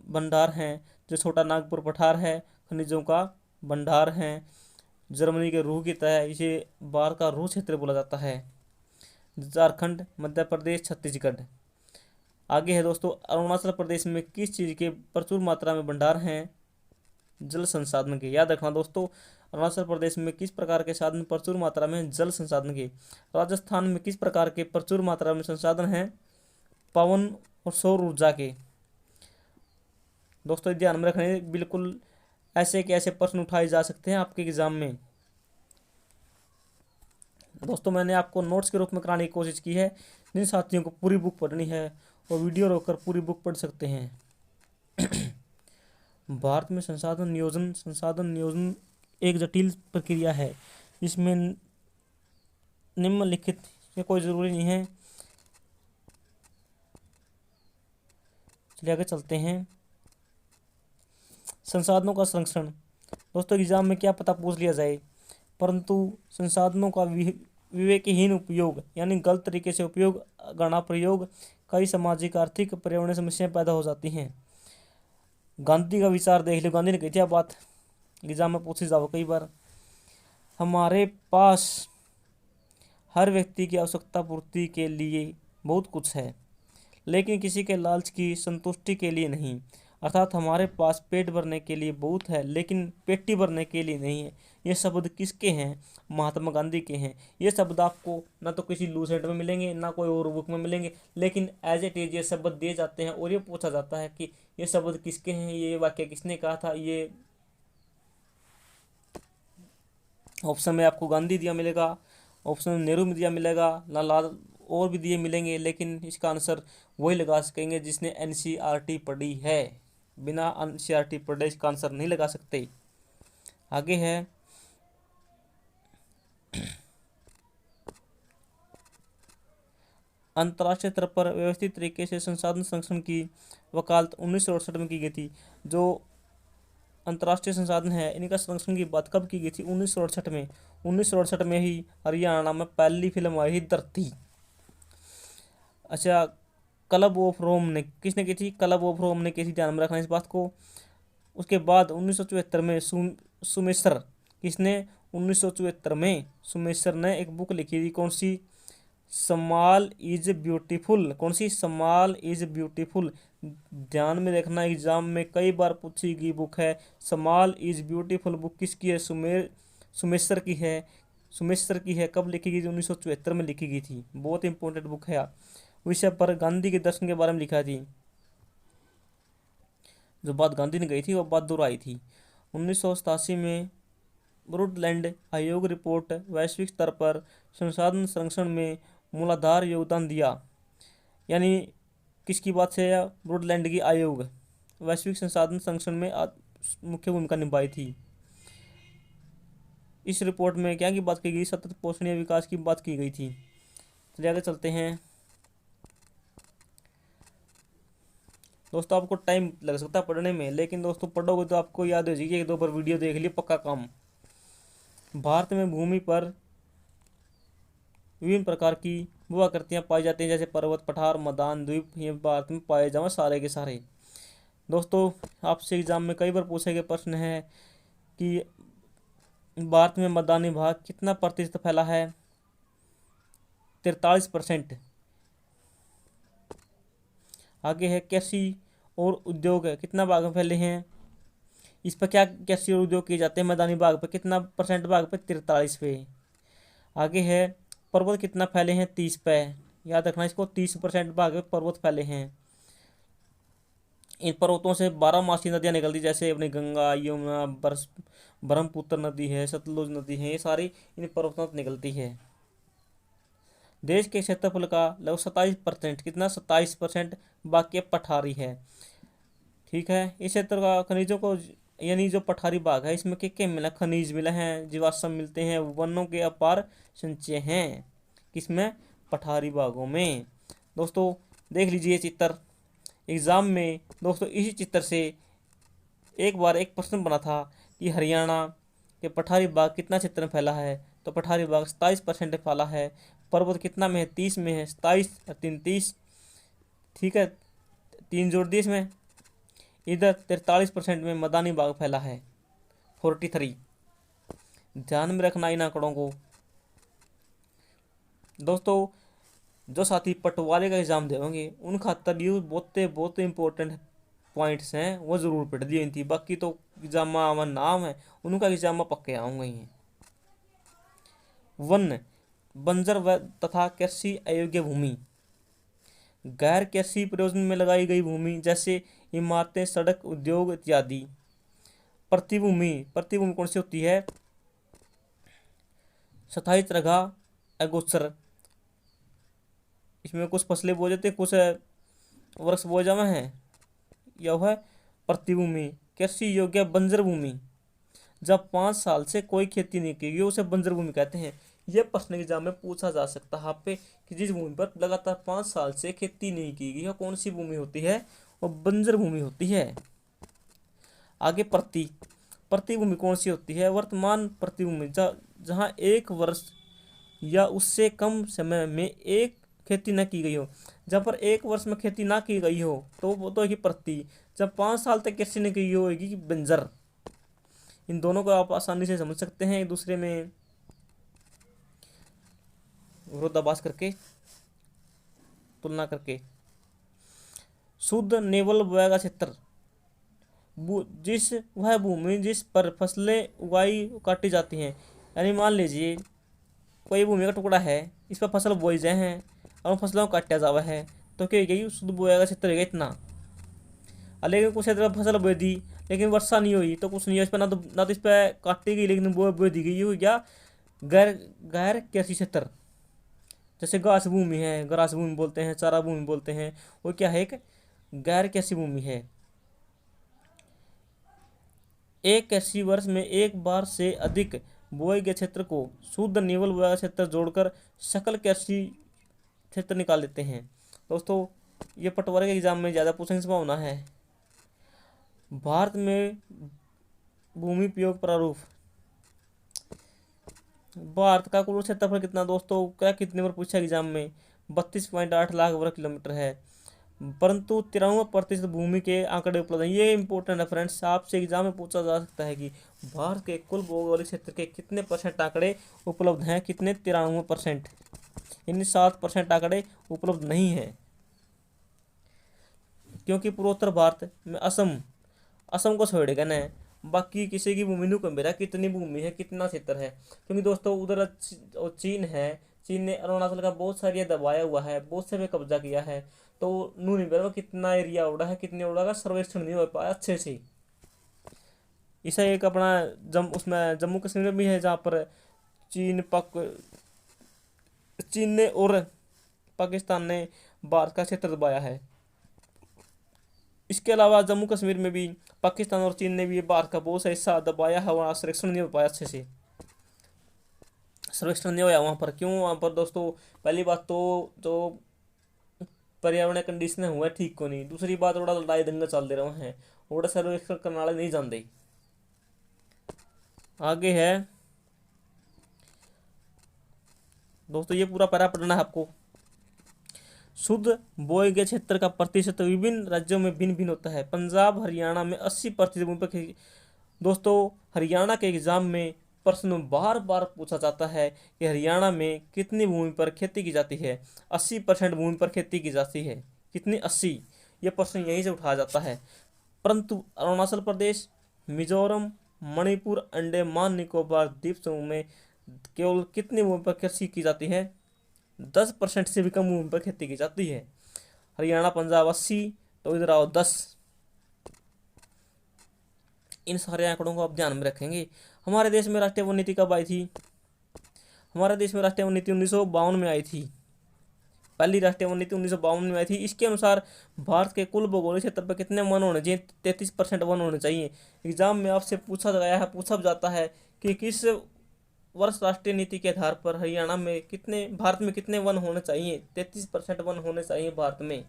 भंडार हैं। जो छोटा नागपुर पठार है खनिजों का भंडार है। जर्मनी के रूह की तह, इसे भारत का रूह क्षेत्र बोला जाता है। झारखंड, मध्य प्रदेश, छत्तीसगढ़। आगे है दोस्तों, अरुणाचल प्रदेश में किस चीज़ के प्रचुर मात्रा में भंडार हैं? जल संसाधन के। याद रखना दोस्तों, अरुणाचल प्रदेश में किस प्रकार के साधन प्रचुर मात्रा में? जल संसाधन के। राजस्थान में किस प्रकार के प्रचुर मात्रा में संसाधन हैं? पवन और सौर ऊर्जा के। दोस्तों ध्यान में रखना, बिल्कुल ऐसे के ऐसे प्रश्न उठाए जा सकते हैं आपके एग्जाम में। दोस्तों मैंने आपको नोट्स के रूप में कराने की कोशिश की है। जिन साथियों को पूरी बुक पढ़नी है वो वीडियो रोककर पूरी बुक पढ़ सकते हैं। भारत में संसाधन नियोजन एक जटिल प्रक्रिया है। इसमें निम्नलिखित से कोई ज़रूरी नहीं है। चलिए आगे चलते हैं। संसाधनों का संरक्षण। दोस्तों एग्जाम में क्या पता पूछ लिया जाए, परंतु संसाधनों का विवेकहीन उपयोग यानी गलत तरीके से उपयोग, गणना प्रयोग, कई सामाजिक, आर्थिक, पर्यावरणीय समस्याएं पैदा हो जाती हैं। गांधी का विचार देख लो, गांधी ने कही थी बात, एग्जाम में पूछी जाओ कई बार। हमारे पास हर व्यक्ति की आवश्यकता पूर्ति के लिए बहुत कुछ है, लेकिन किसी के लालच की संतुष्टि के लिए नहीं। अर्थात हमारे पास पेट भरने के लिए बहुत है, लेकिन पेटी भरने के लिए नहीं है। ये शब्द किसके हैं? महात्मा गांधी के हैं। ये शब्द आपको ना तो किसी लूसेंट में मिलेंगे, ना कोई और बुक में मिलेंगे, लेकिन एज इट इज ये शब्द दिए जाते हैं और ये पूछा जाता है कि ये शब्द किसके हैं, ये वाक्य किसने कहा था। ये ऑप्शन में आपको गांधी दिया मिलेगा, ऑप्शन में नेहरू में दिया मिलेगा, लाल और भी दिए मिलेंगे, लेकिन इसका आंसर वही लगा सकेंगे जिसने एनसीईआरटी पढ़ी है। बिना एनसीईआरटी पढ़े इसका आंसर नहीं लगा सकते। आगे है अंतर्राष्ट्रीय स्तर पर व्यवस्थित तरीके से संसाधन संरक्षण की वकालत 1968 में की गई थी। जो अंतर्राष्ट्रीय संसाधन है इनका संरक्षण की बात कब की गई थी? 1968 में। 1968 में ही हरियाणा में पहली फिल्म आई थी धरती। अच्छा, क्लब ऑफ रोम ने किसने की थी? क्लब ऑफ रोम ने की थी, ध्यान में रखना इस बात को। उसके बाद 1974 में सुमेसर, किसने? 1974 में सुमेसर ने एक बुक लिखी थी, कौन सी? Small is beautiful. कौन सी? Small is beautiful. ध्यान में देखना, एग्जाम में कई बार पूछी गई बुक है। स्मॉल इज ब्यूटीफुल बुक किसकी है? सुमेसर की है। सुमेसर की है। कब लिखी गई थी? 1974 में लिखी गई थी। बहुत इंपॉर्टेंट बुक है। विषय पर गांधी के दर्शन के बारे में लिखा थी। जो बात गांधी ने कही थी वो बात दोहराई थी। 1987 में ब्रुडलैंड आयोग रिपोर्ट वैश्विक स्तर पर संसाधन संरक्षण में मूलाधार योगदान दिया। यानी किसकी बात से? ब्रुडलैंड की आयोग वैश्विक संसाधन संरक्षण में मुख्य भूमिका निभाई थी। इस रिपोर्ट में क्या की बात की गई? सतत पोषणीय विकास की बात की गई थी। चलिए आगे चलते हैं। दोस्तों आपको टाइम लग सकता है पढ़ने में, लेकिन दोस्तों पढ़ोगे तो आपको याद हो जाएगी। एक दो बार वीडियो देख लिए पक्का काम। भारत में भूमि पर विभिन्न प्रकार की भू-आकृतियाँ पाई जाती हैं, जैसे पर्वत, पठार, मैदान, द्वीप। ये भारत में पाए जाए सारे के सारे। दोस्तों आपसे एग्जाम में कई बार पूछे गए प्रश्न है कि भारत में मैदानी भाग कितना प्रतिशत फैला है? 43%। आगे है कृषि और उद्योग कितना भाग में फैले हैं? इस पर क्या कृषि और उद्योग किए जाते हैं? मैदानी भाग पर कितना परसेंट भाग पे? 43 पे। आगे है पर्वत कितना फैले हैं? 30 पे। याद रखना इसको, 30% भाग में पर्वत फैले हैं। इन पर्वतों से 12 नदियाँ निकलती, जैसे अपनी गंगा, यमुना, ब्रह्मपुत्र नदी है, सतलुज नदी है, ये सारी इन पर्वतों से निकलती है। देश के क्षेत्रफल का लगभग 27%, कितना? 27% बाकी पठारी है। ठीक है। इस क्षेत्र का खनिजों को, यानी जो पठारी भाग है इसमें क्या मिला? खनिज मिले हैं, जीवाश्म मिलते हैं, वनों के अपार संचय हैं। किसमें? पठारी भागों में। दोस्तों देख लीजिए चित्र एग्जाम में। दोस्तों इसी चित्र से एक बार एक प्रश्न बना था कि हरियाणा के पठारी भाग कितना क्षेत्र में फैला है? तो पठारी भाग 27% फैला है। पर्वत कितना में है? 30 में है। 27 और 3 30। ठीक है, 3 जोड़ दिए इसमें। इधर 43% में मैदानी भाग फैला है, 43। ध्यान में रखना इन आंकड़ों को। दोस्तों जो साथी पटवारी का एग्जाम देंगे उन खातर ये बहुत इंपॉर्टेंट पॉइंट्स हैं, वो जरूर पढ़ दी थी। बाकी तो एग्जाम नाम है उनका एग्जाम पक्के आऊँगा ही। वन, बंजर व तथा कृषि अयोग्य भूमि। गैर कृषि प्रयोजन में लगाई गई भूमि जैसे इमारतें, सड़क, उद्योग इत्यादि। प्रतिभूमि, प्रतिभूमि कौन सी होती है? स्थायी तरगा, अगोचर। इसमें कुछ फसलें बो जाते, कुछ वर्ष बो जावे हैं। यह है प्रतिभूमि। कृषि योग्य बंजर भूमि, जब 5 साल से कोई खेती नहीं की गई उसे बंजर भूमि कहते हैं। यह प्रश्न एग्जाम में पूछा जा सकता है आप पे कि जिस भूमि पर लगातार 5 साल से खेती नहीं की गई, कौन सी भूमि होती है? वो बंजर भूमि होती है। आगे प्रतिभूमि कौन सी होती है? वर्तमान प्रतिभूमि जहाँ 1 वर्ष या उससे कम समय में एक खेती न की गई हो। जब पर 1 वर्ष में खेती ना की गई हो तो वो तो है प्रति। जब 5 साल तक खेती नहीं की होगी बंजर। इन दोनों को आप आसानी से समझ सकते हैं एक दूसरे में विरोधाभास करके, तुलना करके। शुद्ध नेवल बोएगा क्षेत्र, वह भूमि जिस पर फसलें उगाई काटी जाती हैं। यानी मान लीजिए कोई भूमि का टुकड़ा है, इस पर फसल बोई जाए हैं और फसलों को काटा जावा है, तो क्या गई शुद्ध बोएगा क्षेत्र रहेगा इतना। लेकिन कुछ फसल बो दी लेकिन वर्षा नहीं हुई तो कुछ नहीं है इस पर, ना तो इस पर काटी गई लेकिन बो दी गई हो गया गैर गैर कृषि क्षेत्र। जैसे घास भूमि है, ग्रास भूमि बोलते हैं, चारा भूमि बोलते हैं, वो क्या है? एक गैर कृषि भूमि है। एक कृषि वर्ष में एक बार से अधिक बोए गए क्षेत्र को शुद्ध निवल बोया क्षेत्र जोड़कर सकल कृषि क्षेत्र निकाल लेते हैं। दोस्तों ये पटवारी के एग्जाम में ज़्यादा पूछने की संभावना है। भारत में भूमि उपयोग प्रारूप, भारत का कुल क्षेत्रफल कितना दोस्तों? क्या कितने बार पूछा एग्जाम में? 32.8 लाख वर्ग किलोमीटर है, परंतु 93% भूमि के आंकड़े उपलब्ध हैं। ये इंपॉर्टेंट है फ्रेंड्स, आपसे एग्जाम में पूछा जा सकता है कि भारत के कुल भौगोलिक क्षेत्र के कितने % आंकड़े उपलब्ध हैं? कितने? 93%। यानी 7% आंकड़े उपलब्ध नहीं है, क्योंकि पूर्वोत्तर भारत में असम को छोड़ेगा ना, बाकी किसी की भूमि नहीं कम मेरा कितनी भूमि है, कितना क्षेत्र है। क्योंकि दोस्तों उधर चीन है, चीन ने अरुणाचल का बहुत सारा दबाया हुआ है, बहुत से पे कब्जा किया है, तो नू नहीं मेरा कितना एरिया उड़ा है, कितने उड़ा का सर्वेक्षण नहीं हो पाया अच्छे से। इसे एक अपना उसमें जम्मू कश्मीर में भी है जहाँ पर चीन ने और पाकिस्तान ने भारत का क्षेत्र दबाया है। इसके अलावा जम्मू कश्मीर में भी पाकिस्तान और चीन ने भी भारत का बहुत सा हिस्सा दबाया है, वहाँ सर्वेक्षण नहीं हो पाया अच्छे से, सर्वेक्षण नहीं होया वहाँ पर। क्यों? वहाँ पर दोस्तों पहली बात तो जो पर्यावरण कंडीशन हुआ है ठीक को नहीं, दूसरी बात थोड़ा लड़ाई दंगा चल दे रहे हैं, थोड़ा सर्वेक्षण करने वाले नहीं जानते। आगे है दोस्तों, ये पूरा पैरा पढ़ना है आपको। शुद्ध बोए गए क्षेत्र का प्रतिशत विभिन्न राज्यों में भिन्न भिन्न होता है। पंजाब हरियाणा में 80% भूमि पर। दोस्तों हरियाणा के एग्जाम में प्रश्न बार बार पूछा जाता है कि हरियाणा में कितनी भूमि पर खेती की जाती है? 80% भूमि पर खेती की जाती है। कितनी? 80। ये प्रश्न यहीं से उठाया जाता है। परंतु अरुणाचल प्रदेश, मिजोरम, मणिपुर, अंडमान निकोबार द्वीप समूह में केवल कितनी भूमि पर कृषि की जाती है? 10% से भी कम भूमि पर खेती की जाती है। हरियाणा पंजाब 80, तो इधर आओ 10। इन सारे आंकड़ों को आप ध्यान में रखेंगे। हमारे देश में राष्ट्रीय वन नीति कब आई थी? हमारे देश में राष्ट्रीय वन नीति 1952 में आई थी। पहली राष्ट्रीय वन नीति 1952 में आई थी। इसके अनुसार भारत के कुल भौगोलिक क्षेत्र पर कितने वन होने चाहिए? 33% वन होने चाहिए। एग्जाम में आपसे पूछा जाता है कि किस वर्ष राष्ट्रीय नीति के आधार पर हरियाणा में कितने, भारत में कितने वन होने चाहिए? 33% वन होने चाहिए भारत में।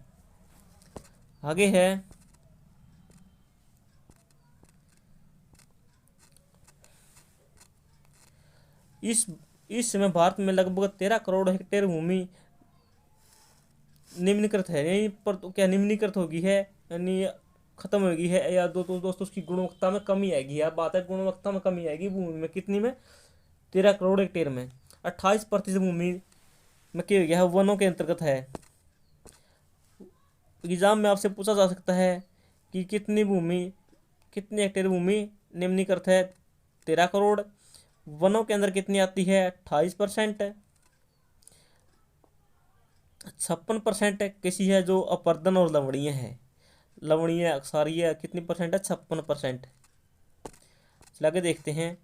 आगे है इस समय भारत में लगभग 13 करोड़ हेक्टेयर भूमि निम्नकृत है, यहीं पर तो क्या निम्नीकृत होगी है, यानी खत्म होगी है, या दोस्तों उसकी गुणवत्ता में कमी आएगी। यार बात है गुणवत्ता में कमी आएगी भूमि में, कितनी में, 13 करोड़ हेक्टेयर में। 28% भूमि में क्या हो गया है, वनों के अंतर्गत है। एग्जाम में आपसे पूछा जा सकता है कि कितनी हेक्टेयर भूमि निम्नीकृत है, 13 करोड़। वनों के अंदर कितनी आती है, 28%। 56% किसी है जो अपर्दन और लवणीय है। लवणीय अक्षारीय कितनी परसेंट है, 56%। चला के देखते हैं।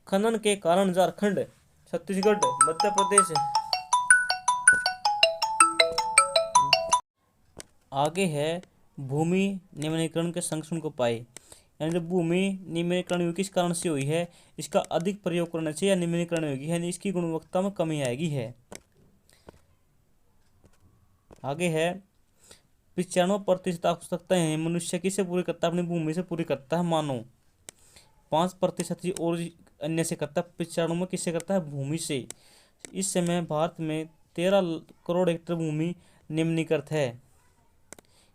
खनन के कारण झारखंड, छत्तीसगढ़, मध्य प्रदेश, आगे है भूमि निम्नीकरण के संरक्षण को पाए, यानी जो भूमि निम्नीकरण हुई किस कारण से हुई है, इसका अधिक प्रयोग करने से या निम्नीकरण होगी, यानी इसकी गुणवत्ता में कमी आएगी है। आगे है 95% आवश्यकताएं मनुष्य किसे पूरी करता है, अपनी भूमि से पूरी करता है मानव। 5% ही और अन्य से करता है, 95 में किससे करता है, भूमि से। इस समय भारत में 13 करोड़ हेक्टेयर भूमि निम्नीकृत है,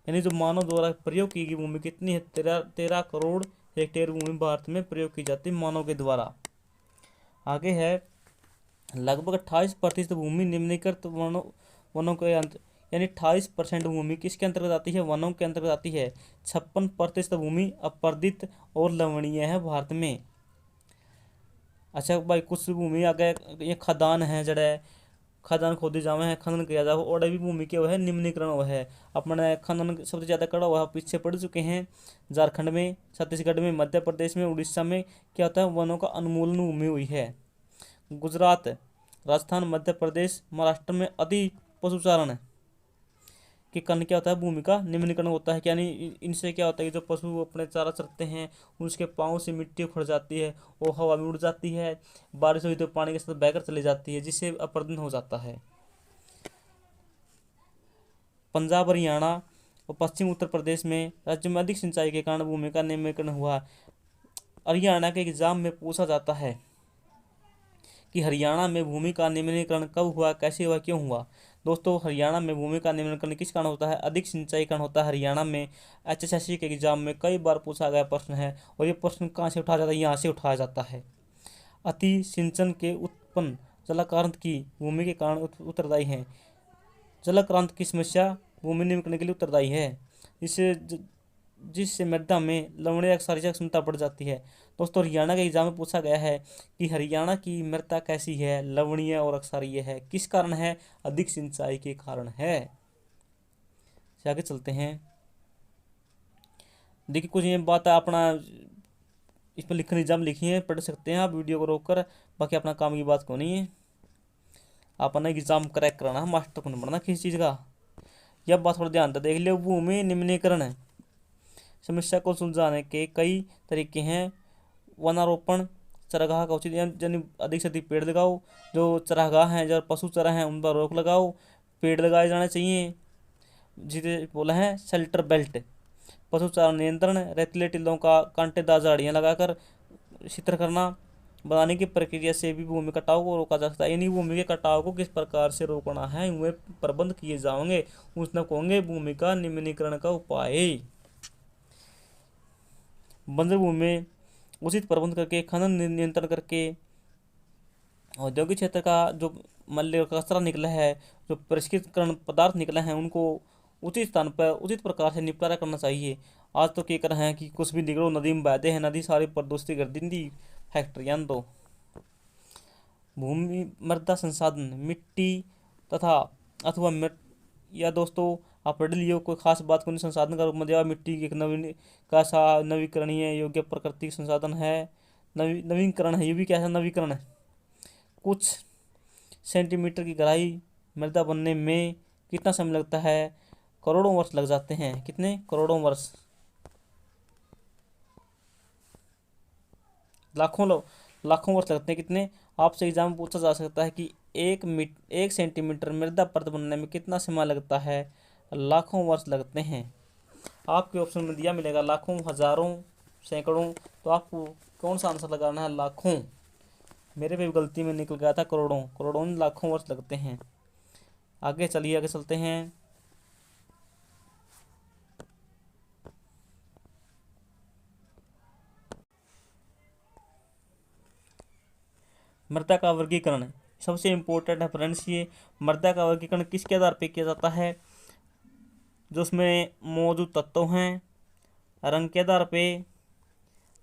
यानी जो मानव द्वारा प्रयोग की गई भूमि कितनी है, 13 करोड़ हेक्टेयर भूमि भारत में प्रयोग की जाती है मानव के द्वारा। आगे है लगभग 28% भूमि निम्नीकृत वनों के यानी 28% भूमि किसके अंतर्गत आती है, वनों के अंतर्गत आती है। 56% भूमि अपर्दित और लवणीय है भारत में। अच्छा भाई, कुछ भूमि आगे ये खदान है, जड़े खदान खोदी जावे है, खनन किया जाए, और भी भूमि के वो है निम्नीकरण वो है। अपने खनन सबसे ज़्यादा कड़ा हुआ पीछे पड़ चुके हैं झारखंड में, छत्तीसगढ़ में, मध्य प्रदेश में, उड़ीसा में क्या होता है, वनों का उन्मूलन भूमि हुई है। गुजरात, राजस्थान, मध्य प्रदेश, महाराष्ट्र में अति पशुचारण के कारण क्या होता है, भूमि का निम्नीकरण होता है। यानी इनसे क्या होता है कि जो पशु अपने चारा चरते हैं उसके पाँव से मिट्टी उखड़ जाती है, वो हवा में उड़ जाती है, बारिश हुई तो पानी के साथ बहकर चली जाती है, जिससे अपरदन हो जाता है। पंजाब, हरियाणा और पश्चिम उत्तर प्रदेश में राज्य में अधिक सिंचाई के कारण भूमि का निम्नीकरण हुआ। हरियाणा के एग्जाम में पूछा जाता है कि हरियाणा में भूमि का निम्नीकरण कब हुआ, कैसे हुआ, क्यों हुआ। दोस्तों हरियाणा में भूमि का निम्नीकरण किस कारण होता है, अधिक सिंचाई कारण होता है हरियाणा में। HSSC के एग्जाम में कई बार पूछा गया प्रश्न है, और ये प्रश्न कहाँ से उठाया जाता है, यहाँ से उठाया जाता है। अति सिंचन के उत्पन्न जलाक्रांत की भूमि के कारण उत्तरदायी है। जलाक्रांत की समस्या भूमि निम्नीकरण के लिए उत्तरदायी है, जिससे मृदा में लवणीय अक्षारीय क्षमता बढ़ जाती है। दोस्तों हरियाणा के एग्जाम में पूछा गया है कि हरियाणा की मृदा कैसी है, लवणीय और अक्षारीय है, किस कारण है, अधिक सिंचाई के कारण है। आगे चलते हैं। देखिए कुछ ये बात है अपना इस पर लिखने एग्जाम लिखी है, पढ़ सकते हैं आप वीडियो को रोककर, बाकी अपना काम की बात को नहीं है। अपना एग्जाम क्रैक कराना है, मास्टर को नहीं बनना किसी चीज़ का। यह बात थोड़ा ध्यान से देख लियो। भूमि निम्नीकरण है समस्या को सुलझाने के कई तरीके हैं। वनारोपण, चरागाह का उचित यानी अधिक से अधिक पेड़ लगाओ। जो चरागाह हैं, जो पशु चरा हैं, उन पर रोक लगाओ, पेड़ लगाए जाने चाहिए। जिसे बोला है शेल्टर बेल्ट। पशु चारा नियंत्रण, रेतीले टिल्लों का कांटेदार झाड़ियाँ लगाकर छित्र करना। बनाने की प्रक्रिया से भी भूमि कटाव को रोका जा सकता है, यानी भूमि के कटाव को किस प्रकार से रोकना है, वे प्रबंध किए जाएंगे, उसने कहेंगे भूमि का निम्नीकरण का उपाय। बंजर भूमि में उचित प्रबंध करके, खनन नियंत्रण करके, औद्योगिक क्षेत्र का जो मल्य कचरा निकला है, जो परिष्कृतकरण पदार्थ निकले हैं, उनको उचित स्थान पर उचित प्रकार से निपटारा करना चाहिए। आज तो क्या कर रहे हैं कि कुछ भी निकलो नदी में बहते हैं, नदी सारी प्रदूषित कर दी फैक्ट्रियां। तो भूमि मृदा संसाधन, मिट्टी तथा अथवा या दोस्तों आप पढ़ लियो, कोई खास बात को नहीं, संसाधन का रूप में दिया मिट्टी की एक नवीकरणीय योग्य प्राकृतिक संसाधन है। नवीकरण है, ये भी क्या है, नवीकरण है। कुछ सेंटीमीटर की गहराई मृदा बनने में कितना समय लगता है, करोड़ों वर्ष लग जाते हैं। कितने, करोड़ों वर्ष, लाखों वर्ष लगते हैं। कितने, आपसे एग्जाम में पूछा जा सकता है कि 1 सेंटीमीटर मृदा परत बनने में कितना समय लगता है, लाखों वर्ष लगते हैं। आपके ऑप्शन में दिया मिलेगा लाखों, हजारों, सैकड़ों, तो आपको कौन सा आंसर लगाना है, लाखों। मेरे पे भी गलती में निकल गया था करोड़ों, लाखों वर्ष लगते हैं। आगे चलिए, आगे चलते हैं। मृदा का वर्गीकरण सबसे इम्पोर्टेंट है फ्रेंड्स। ये मृदा का वर्गीकरण किसके आधार पर किया जाता है? जो उसमें मौजूद तत्व हैं, रंग के आधार पे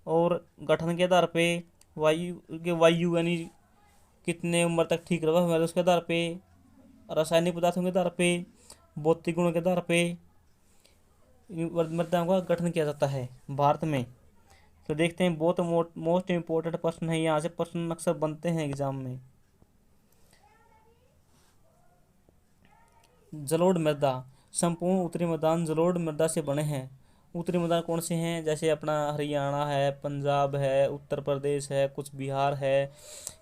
और गठन के आधार पे, वायु यानी कितने उम्र तक ठीक रहा हमारे उसके आधार पे, रासायनिक पदार्थों के आधार पे, भौतिक गुणों के आधार पे मृदाओं का गठन किया जाता है भारत में। तो देखते हैं, बहुत मोस्ट इम्पोर्टेंट प्रश्न है, यहाँ से प्रश्न अक्सर बनते हैं एग्जाम में। जलोढ़ मृदा, संपूर्ण उत्तरी मैदान जलोढ़ मृदा से बने हैं। उत्तरी मैदान कौन से हैं? जैसे अपना हरियाणा है, पंजाब है, उत्तर प्रदेश है, कुछ बिहार है।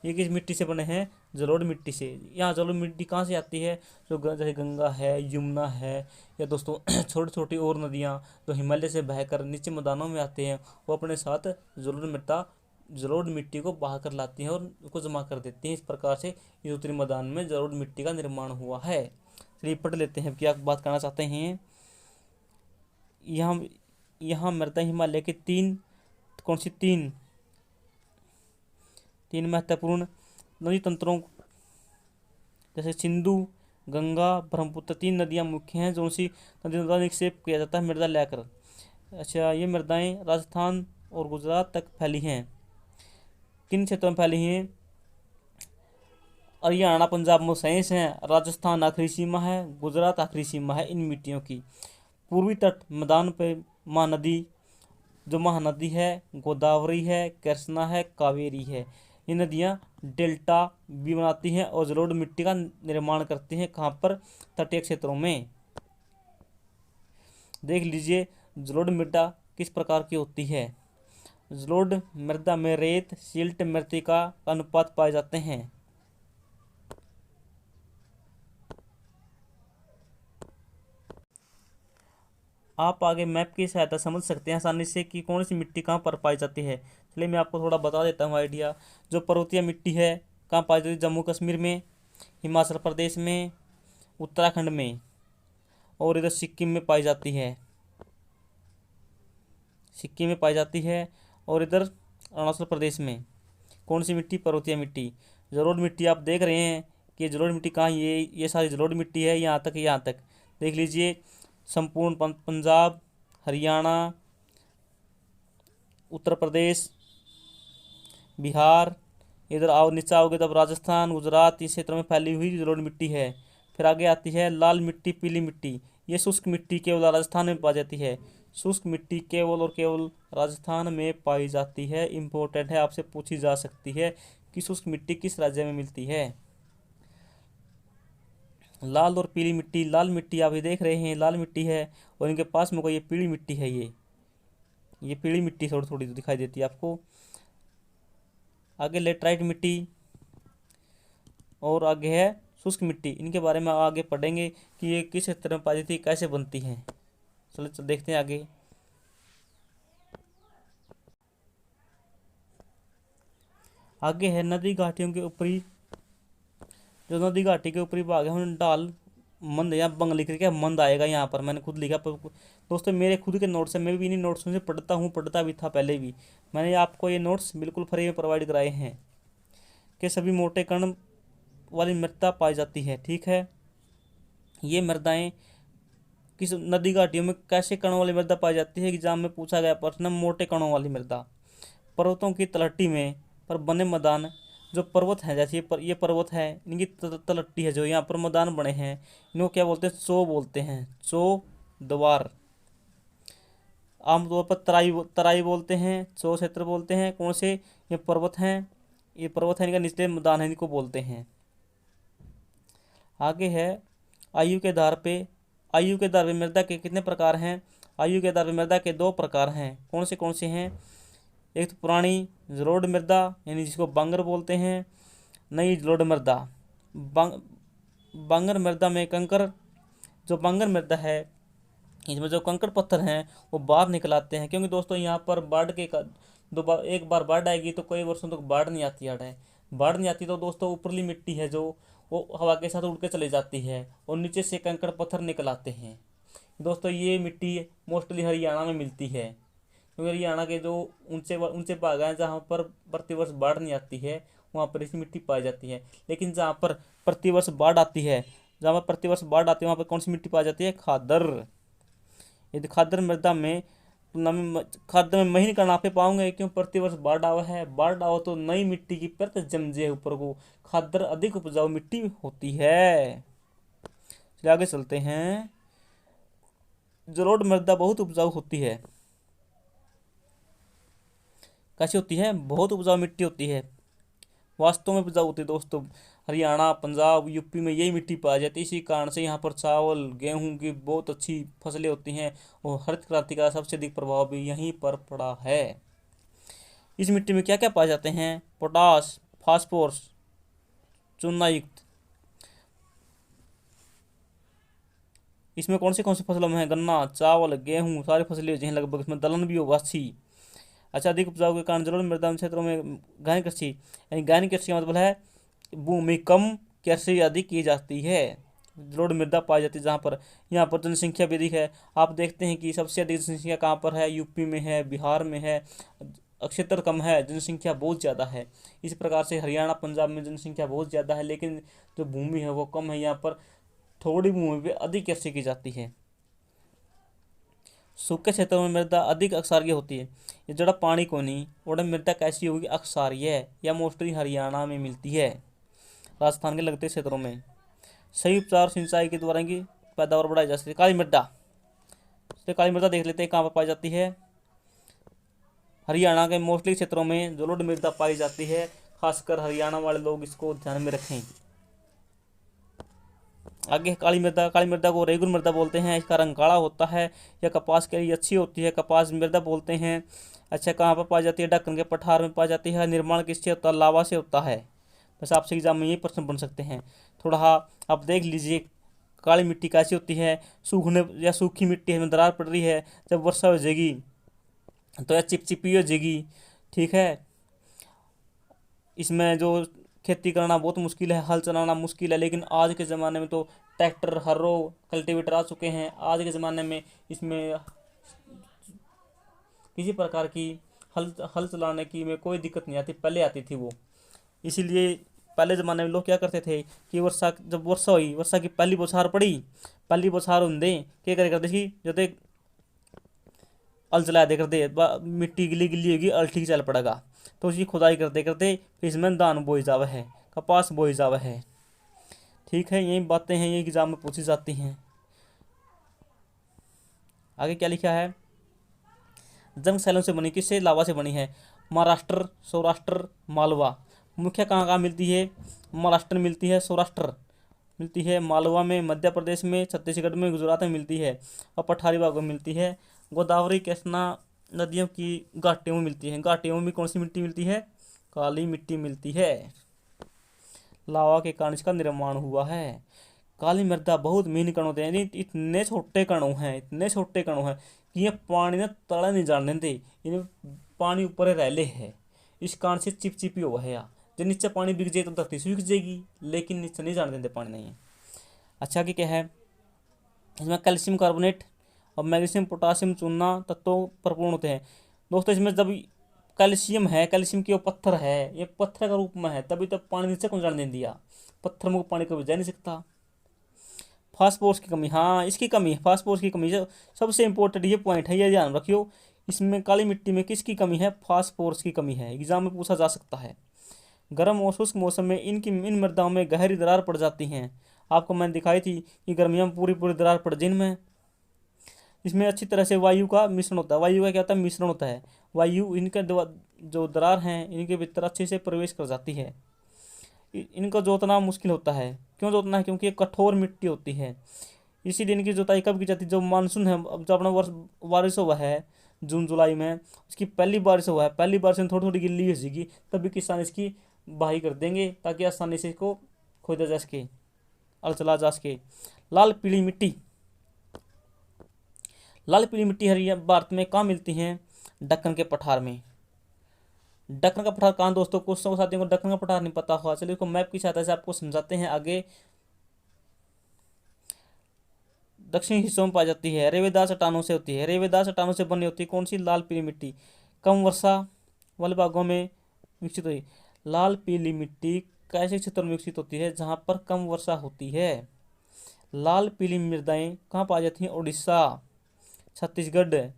ये किस मिट्टी से बने हैं? जलोढ़ मिट्टी से। यहाँ जलोढ़ मिट्टी कहाँ से आती है? जो जैसे गंगा है, यमुना है, या दोस्तों छोटी छोटी और नदियाँ जो हिमालय से बहकर नीचे मैदानों में आते हैं, वो अपने साथ जलोढ़ मिट्टी को बहा कर लाती हैं और उसको जमा कर देती हैं। इस प्रकार से इस उत्तरी मैदान में जलोढ़ मिट्टी का निर्माण हुआ है। चलिए पढ़ लेते हैं, क्या बात करना चाहते हैं। यहाँ यहाँ मृदा हिमालय के कौन सी तीन महत्वपूर्ण नदी तंत्रों, जैसे सिंधु, गंगा, ब्रह्मपुत्र, तीन नदियाँ मुख्य हैं जो सी नदियों का निक्षेप किया जाता है मृदा लेकर। अच्छा, ये मृदाएं राजस्थान और गुजरात तक फैली हैं। किन क्षेत्रों में फैली हैं? हरियाणा पंजाब में शेष हैं, राजस्थान आखिरी सीमा है, गुजरात आखिरी सीमा है इन मिट्टियों की। पूर्वी तट मैदान पे महानदी, जो महानदी है गोदावरी है, कृष्णा है, कावेरी है। ये नदियाँ डेल्टा भी बनाती हैं और जलोढ़ मिट्टी का निर्माण करती हैं। कहाँ पर? तटीय क्षेत्रों में। देख लीजिए जलोढ़ मृदा किस प्रकार की होती है। जलोढ़ मृदा में रेत, सिल्ट, मृत्तिका का अनुपात पाए जाते हैं। आप आगे मैप की सहायता समझ सकते हैं आसानी से कि कौन सी मिट्टी कहाँ पर पाई जाती है। चलिए मैं आपको थोड़ा बता देता हूँ आइडिया। जो पर्वतीय मिट्टी है कहाँ पाई जाती है? जम्मू कश्मीर में, हिमाचल प्रदेश में, उत्तराखंड में, और इधर सिक्किम में पाई जाती है। सिक्किम में पाई जाती है और इधर अरुणाचल प्रदेश में। कौन सी मिट्टी? पर्वतीय मिट्टी। जलोढ़ मिट्टी आप देख रहे हैं कि जलोढ़ मिट्टी कहाँ, ये सारी जलोढ़ मिट्टी है, यहाँ तक यहाँ तक देख लीजिए। संपूर्ण पंजाब, हरियाणा, उत्तर प्रदेश, बिहार, इधर आओ नीचे आओगे तब राजस्थान, गुजरात, इस क्षेत्र में फैली हुई जलोढ़ मिट्टी है। फिर आगे आती है लाल मिट्टी, पीली मिट्टी। ये शुष्क मिट्टी केवल राजस्थान में पाई जाती है। शुष्क मिट्टी केवल और केवल राजस्थान में पाई जाती है। इम्पोर्टेंट है, आपसे पूछी जा सकती है कि शुष्क मिट्टी किस राज्य में मिलती है। लाल और पीली मिट्टी, लाल मिट्टी आप ये देख रहे हैं लाल मिट्टी है, और इनके पास में कोई ये पीली मिट्टी है। ये पीली मिट्टी थोड़ी थोड़ी दिखाई देती है आपको। आगे लेटराइट मिट्टी और आगे है शुष्क मिट्टी। इनके बारे में आगे पढ़ेंगे कि ये किस क्षेत्र में पाई जाती है, कैसे बनती हैं। चलो देखते हैं आगे। आगे है नदी घाटियों के ऊपरी, जो नदी घाटी के ऊपरी भाग है उन्हें ढाल मंद या बंग लिख के मंद आएगा। यहाँ पर मैंने खुद लिखा, पर दोस्तों मेरे खुद के नोट्स हैं, मैं भी इन्हीं नोट्स से पढ़ता भी था पहले भी। मैंने आपको ये नोट्स बिल्कुल फ्री में प्रोवाइड कराए हैं कि सभी मोटे कण वाली मृदा पाई जाती है। ठीक है, ये मृदाएं किस नदी घाटियों में कैसे कणों वाली मृदा पाई जाती है? एग्जाम में पूछा गया प्रश्न, मोटे कणों वाली मृदा। पर्वतों की तलहटी में पर बने मैदान, जो पर्वत हैं जैसे ये पर्वत है, इनकी तलहटी है, जो यहाँ पर मैदान बने हैं, इनको क्या बोलते हैं? चो बोलते हैं, चो द्वार। आमतौर पर तराई बोलते हैं, चो क्षेत्र बोलते हैं। कौन से? ये पर्वत हैं, इनका निचले मैदान है, इनको बोलते हैं। आगे है आयु के आधार पे मृदा के कितने प्रकार हैं? आयु के आधार पर मृदा के 2 प्रकार हैं। कौन से हैं? एक तो पुरानी जलोढ़ मृदा यानी जिसको बांगर बोलते हैं, नई जलोढ़ मृदा। बांगर मृदा में जो बांगर मृदा है इसमें जो कंकड़ पत्थर हैं वो बाहर निकल आते हैं, क्योंकि दोस्तों यहाँ पर एक बार बाढ़ आएगी तो कई वर्षों तक बाढ़ नहीं आती है। बाढ़ नहीं आती तो दोस्तों ऊपरली मिट्टी है जो वो हवा के साथ उड़ के चली जाती है और नीचे से कंकड़ पत्थर निकल आते हैं। दोस्तों ये मिट्टी मोस्टली हरियाणा में मिलती है, क्योंकि हरियाणा के जो ऊंचे ऊंचे भाग हैं जहाँ पर प्रतिवर्ष बाढ़ नहीं आती है, वहाँ पर इसी मिट्टी पाई जाती है। लेकिन जहाँ पर प्रतिवर्ष बाढ़ आती है, जहाँ पर प्रतिवर्ष बाढ़ आती है वहाँ पर कौन सी मिट्टी पाई जाती है? खादर। यदि खादर मृदा में खादर में महीन का नापे पाओगे, क्यों? प्रतिवर्ष बाढ़ आवा है, बाढ़ आओ तो नई मिट्टी की परत जम जाए ऊपर को, खादर अधिक उपजाऊ मिट्टी होती है। चलिए आगे चलते हैं। जलोढ़ मृदा बहुत उपजाऊ होती है। कैसी होती है? बहुत उपजाऊ मिट्टी होती है, वास्तव में उपजाऊ होती है दोस्तों। हरियाणा, पंजाब, यूपी में यही मिट्टी पाई जाती है। इसी कारण से यहाँ पर चावल, गेहूं की बहुत अच्छी फसलें होती हैं और हरित क्रांति का सबसे अधिक प्रभाव भी यहीं पर पड़ा है। इस मिट्टी में क्या क्या पाए जाते हैं? पोटास, फास्फोरस, चूना युक्त। इसमें कौन सी फसलों में है? गन्ना, चावल, गेहूं, सारी फसलें हैं लगभग। इसमें दलहन भी होगा अच्छी। अच्छा, अधिक उपजाऊ के कारण जलोढ़ मृदा क्षेत्रों में गहन कृषि, यानी गहन कृषि का मतलब है भूमि कम कृषि अधिक की जाती है। जलोढ़ मृदा पाई जाती है जहाँ पर, यहाँ पर जनसंख्या भी अधिक है। आप देखते हैं कि सबसे अधिक जनसंख्या कहाँ पर है? यूपी में है, बिहार में है। क्षेत्र कम है, जनसंख्या बहुत ज़्यादा है। इस प्रकार से हरियाणा, पंजाब में जनसंख्या बहुत ज़्यादा है, लेकिन जो भूमि है वो कम है। यहाँ पर थोड़ी भूमि पे अधिक कृषि की जाती है। सूखे क्षेत्रों में मृदा अधिक अक्षारीय होती है। ये जड़ा पानी को नहीं, और मृदा कैसी होगी? अक्षारीय, या मोस्टली हरियाणा में मिलती है, राजस्थान के लगते क्षेत्रों में। सही उपचार सिंचाई के द्वारा की पैदावार बढ़ाई जा सकती है। काली मृदा, तो काली मृदा देख लेते हैं कहाँ पर पाई जाती है। हरियाणा के मोस्टली क्षेत्रों में जलोढ़ मृदा पाई जाती है, खासकर हरियाणा वाले लोग इसको ध्यान में रखें। आगे काली मृदा को रेगुल मृदा बोलते हैं। इसका रंग काला होता है, यह कपास के लिए अच्छी होती है, कपास मृदा बोलते हैं। अच्छा, कहाँ पर पाई जाती है? ढक्कन के पठार में पाई जाती है। निर्माण किससे होता है? लावा से होता है। बस आपसे एग्जाम में यही प्रश्न बन सकते हैं। थोड़ा आप देख लीजिए काली मिट्टी कैसी होती है। सूखने या सूखी मिट्टी है, दरार पड़ रही है, जब वर्षा हो जाएगी तो यह चिपचिपी हो जाएगी। ठीक है, इसमें जो खेती करना बहुत मुश्किल है, हल चलाना मुश्किल है। लेकिन आज के ज़माने में तो ट्रैक्टर, हर्रो, कल्टीवेटर आ चुके हैं। आज के ज़माने में इसमें किसी प्रकार की हल चलाने की में कोई दिक्कत नहीं आती, पहले आती थी वो। इसीलिए पहले ज़माने में लोग क्या करते थे कि जब वर्षा हुई, वर्षा की पहली बौछार पड़ी, पहली बौछार होंदे क्या करे करते थी, जो हल चला दे करते, मिट्टी गिली गिली होगी, हल ठीक चल पड़ेगा। तो उसकी खुदाई करते करते फिर इसमें धान बोई जावा है, कपास बोई जावा है। ठीक है, यही बातें हैं, ये एग्जाम में पूछी जाती हैं। आगे क्या लिखा है? जंग सैलों से बनी, किससे? लावा से बनी है। महाराष्ट्र, सौराष्ट्र, मालवा। मुख्य कहाँ कहाँ मिलती है? महाराष्ट्र में मिलती है, सौराष्ट्र मिलती है, मालवा में, मध्य प्रदेश में, छत्तीसगढ़ में, गुजरात में मिलती है, और पठारी भागों में मिलती है। गोदावरी, कृष्णा नदियों की घाटियों में मिलती है। घाटियों में कौन सी मिट्टी मिलती है? काली मिट्टी मिलती है। लावा के कारण इसका निर्माण हुआ है। काली मृदा बहुत मीन कण होते हैं, यानी इतने छोटे कणों हैं, इतने छोटे कणों हैं कि ये पानी ने तले नहीं जाने देते, इन्हें पानी ऊपर रहले है। इस कारण से चिपचिपी हुआ है। जब नीचे पानी बिक जाए तो धरती सूख जाएगी, लेकिन नीचे नहीं जाने देते पानी नहीं है। अच्छा, कि क्या है? इसमें कैल्शियम कार्बोनेट और मैग्नीशियम, पोटासियम, चूना तत्वों भरपूर होते हैं। दोस्तों इसमें जब कैल्शियम है, कैल्शियम की वो पत्थर है, ये पत्थर का रूप में है, तभी तब पानी नीचे कौन जाने दे दिया, पत्थर में पानी कभी जा नहीं सकता। फास्फोरस की कमी, हाँ इसकी कमी है, फास्फोरस की कमी सबसे इंपॉर्टेंट ये पॉइंट है, ये ध्यान रखियो। इसमें काली मिट्टी में किसकी कमी है? फास्फोरस की कमी है, एग्जाम में पूछा जा सकता है। गर्म और शुष्क मौसम में इन मृदाओं में गहरी दरार पड़ जाती हैं। आपको मैंने दिखाई थी कि गर्मियों में पूरी पूरी दरार पड़ जिनमें इसमें अच्छी तरह से वायु का मिश्रण होता है। वायु का क्या होता है? मिश्रण होता है। वायु इनके जो दरार हैं इनके भीतर अच्छे से प्रवेश कर जाती है। इनको जोतना मुश्किल होता है। क्यों जोतना है? क्योंकि ये कठोर मिट्टी होती है, इसीलिए इनकी जोताई कब की जाती है? जो मानसून है, अब जो अपना वर्ष बारिश हुआ है जून जुलाई में, उसकी पहली बारिश हुआ है, पहली बारिश में थोड़ी थोड़ी गिल्ली हो जाएगी, तभी किसान इसकी बहाई कर देंगे ताकि आसानी से इसको खोदा जा सके, हल चला जा सके। लाल पीली मिट्टी, लाल पीली मिट्टी हरियाणा भारत में कहाँ मिलती है? दक्कन के पठार में। दक्कन का पठार कहाँ दोस्तों, क्वेश्चन को साथियों को दक्कन का पठार नहीं पता हुआ, चलिए इसको मैप की सहायता से आपको समझाते हैं आगे। दक्षिणी हिस्सों में पाई जाती है, रेवेदार चट्टानों से होती है, रेवेदार चट्टानों से बनी होती है कौन सी, लाल पीली मिट्टी। कम वर्षा वाले भागों में विकसित हुई, लाल पीली मिट्टी कैसे क्षेत्र में विकसित होती है, जहाँ पर कम वर्षा होती है। लाल पीली मृदाएं कहाँ पाई जाती हैं, उड़ीसा, छत्तीसगढ़,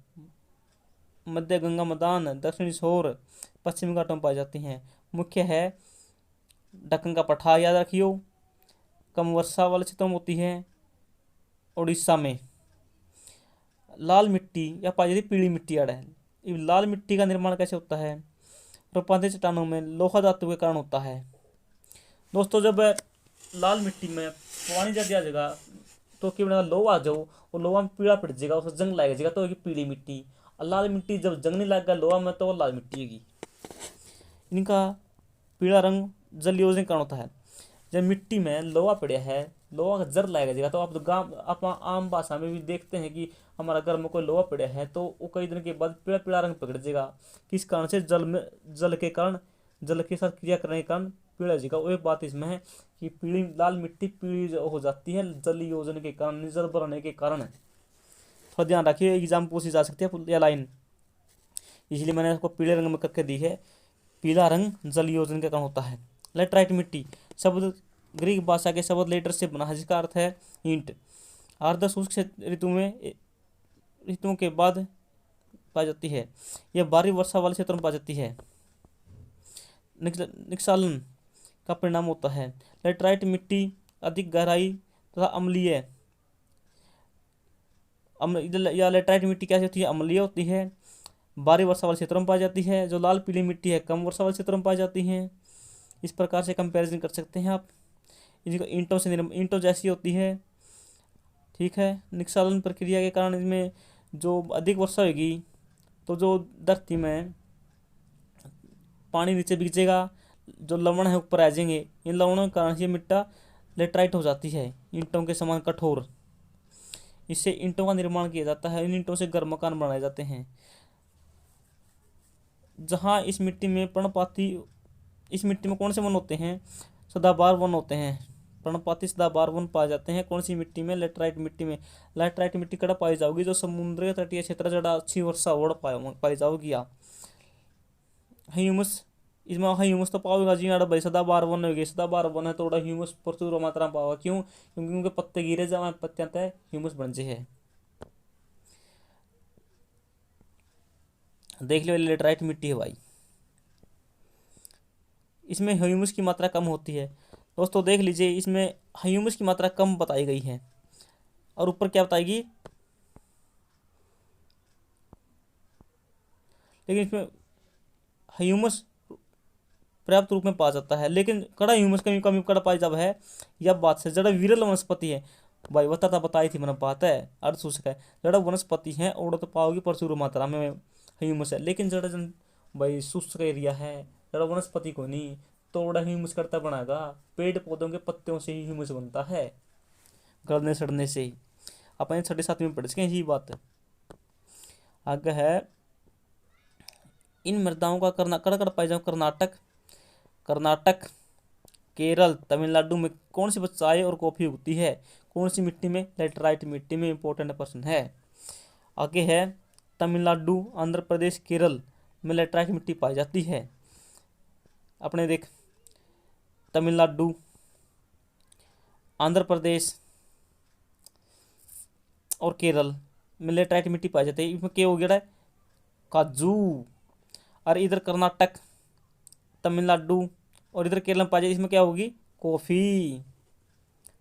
मध्य गंगा मैदान, दक्षिणी छोर, पश्चिमी घाटों में पाई जाती हैं। मुख्य है दक्कन का पठार, याद रखियो, कम वर्षा वाले क्षेत्रों में होती है, उड़ीसा में। लाल मिट्टी या पाई जाती पीली मिट्टी आड़ है। ये लाल मिट्टी का निर्माण कैसे होता है, रूपांतरित चट्टानों में लोहा धातु के कारण होता है। दोस्तों जब लाल मिट्टी में पानी ज़्यादा आ जाएगा तो क्या बनेगा, लोहा आ जाओ, और लोहा में पीला पड़ जाएगा, उसको जंग लग जाएगा, तो होगी पीली मिट्टी। और लाल मिट्टी जब जंग नहीं लगेगा लोहा में तो वो लाल मिट्टी होगी। इनका पीला रंग जल योजन के कारण होता है। जब मिट्टी में लोहा पड़ा है, लोहा का जर लगाया जाएगा, तो आप गाँव आप आम भाषा में भी देखते हैं कि हमारा घर में कोई लोहा पड़ा है तो वो कई दिन के बाद पीला पीला रंग पकड़ जाएगा। किस कारण से, जल में, जल के कारण, जल के साथ क्रिया करने के कारण पीला जाएगा। वो एक बात इसमें है कि पीली लाल मिट्टी पीली हो जाती है जल योजन के कारण, निर्जल बनने के कारण। थोड़ा ध्यान रखिए, एग्जाम पूछी जा सकती है यह लाइन, इसलिए मैंने इसको पीले रंग में करके दी है। पीला रंग जल योजन के कारण होता है। लेटराइट मिट्टी शब्द ग्रीक भाषा के शब्द लेटर से बना है, जिसका अर्थ है ईंट। आर्द्र शुष्क ऋतुओं के बाद पाई जाती है। यह भारी वर्षा वाले क्षेत्रों में पाई जाती है। निक्षालन का परिणाम होता है। लेटराइट मिट्टी अधिक गहराई तथा अम्लीय, या लेटराइट मिट्टी कैसी होती है, अम्लीय होती है, भारी वर्षा वाले क्षेत्रों में पाई जाती है। जो लाल पीली मिट्टी है कम वर्षा वाले क्षेत्रों में पाई जाती हैं। इस प्रकार से कंपैरिजन कर सकते हैं आप। इनको ईंटों से ईंटों जैसी होती है, ठीक है। निक्षालन प्रक्रिया के कारण इसमें जो अधिक वर्षा होगी तो जो धरती में पानी नीचे बिगजेगा, जो लवण है ऊपर आ जाएंगे, इन लवणों के कारण ये मिट्टा लेटराइट हो जाती है, ईंटों के समान कठोर। इससे ईंटों का निर्माण किया जाता है। इन ईंटों से घर मकान बनाए जाते हैं। जहाँ इस मिट्टी में पर्णपाती, इस मिट्टी में कौन से वन होते हैं, सदाबहार वन होते हैं। पर्णपाती सदाबहार वन पाए जाते हैं कौन सी मिट्टी में, लेटराइट मिट्टी में। लेटराइट मिट्टी कड़ा पाई जाओगी, जो समुद्र तटीय क्षेत्र जड़ा अच्छी वर्षा हो पाई जाओगी। ह्यूमस, इसमें ह्यूमस तो पाओगे जी भाई, सदाबहार वन होगी, सदाबहार वन है तो ह्यूमस प्रचुर मात्रा में पाओगा। क्यों, क्योंकि उनके पत्ते गिरे जब पत्ते आते हैं ह्यूमस बन जाए है। देख लो लेटराइट मिट्टी है भाई, इसमें ह्यूमस की मात्रा कम होती है। दोस्तों देख लीजिए, इसमें ह्यूमस की मात्रा कम बताई गई है, और ऊपर क्या बताएगी, लेकिन इसमें ह्यूमस पर्याप्त रूप में पाया जाता है। लेकिन कड़ा ह्यूमस कमी कमी कड़ा पाई जब है, यह बात से जड़ा विरल वनस्पति है भाई, बताई थी मैंने, बात है अर्धसूचक है। जड़ा वनस्पति है और तो पाओगी प्रचुर मात्रा में ह्यूमस है। लेकिन जड़ा जन भाई शुष्क एरिया है, जड़ा वनस्पति को नहीं, तो बड़ा ह्यूमस करता बनाएगा। पेड़ पौधों के पत्तों से ही ह्यूमस बनता है, गलने सड़ने से ही। अपने 6-7 में पढ़ सकें यही बात। आगे है, इन मृदाओं का कड़ पाई जाओ, कर्नाटक, केरल, तमिलनाडु में कौन सी चाय और कॉफी उगती है, कौन सी मिट्टी में, लेटराइट मिट्टी में। इंपॉर्टेंट प्रश्न है। आगे है, तमिलनाडु, आंध्र प्रदेश, केरल में लेटराइट मिट्टी पाई जाती है। अपने देख, तमिलनाडु, आंध्र प्रदेश और केरल में लेटराइट मिट्टी पाई जाती है। इसमें क्या हो गया है, काजू। और इधर कर्नाटक, तमिलनाडु और इधर केरल में पाई जाती है, इसमें क्या होगी, कॉफ़ी।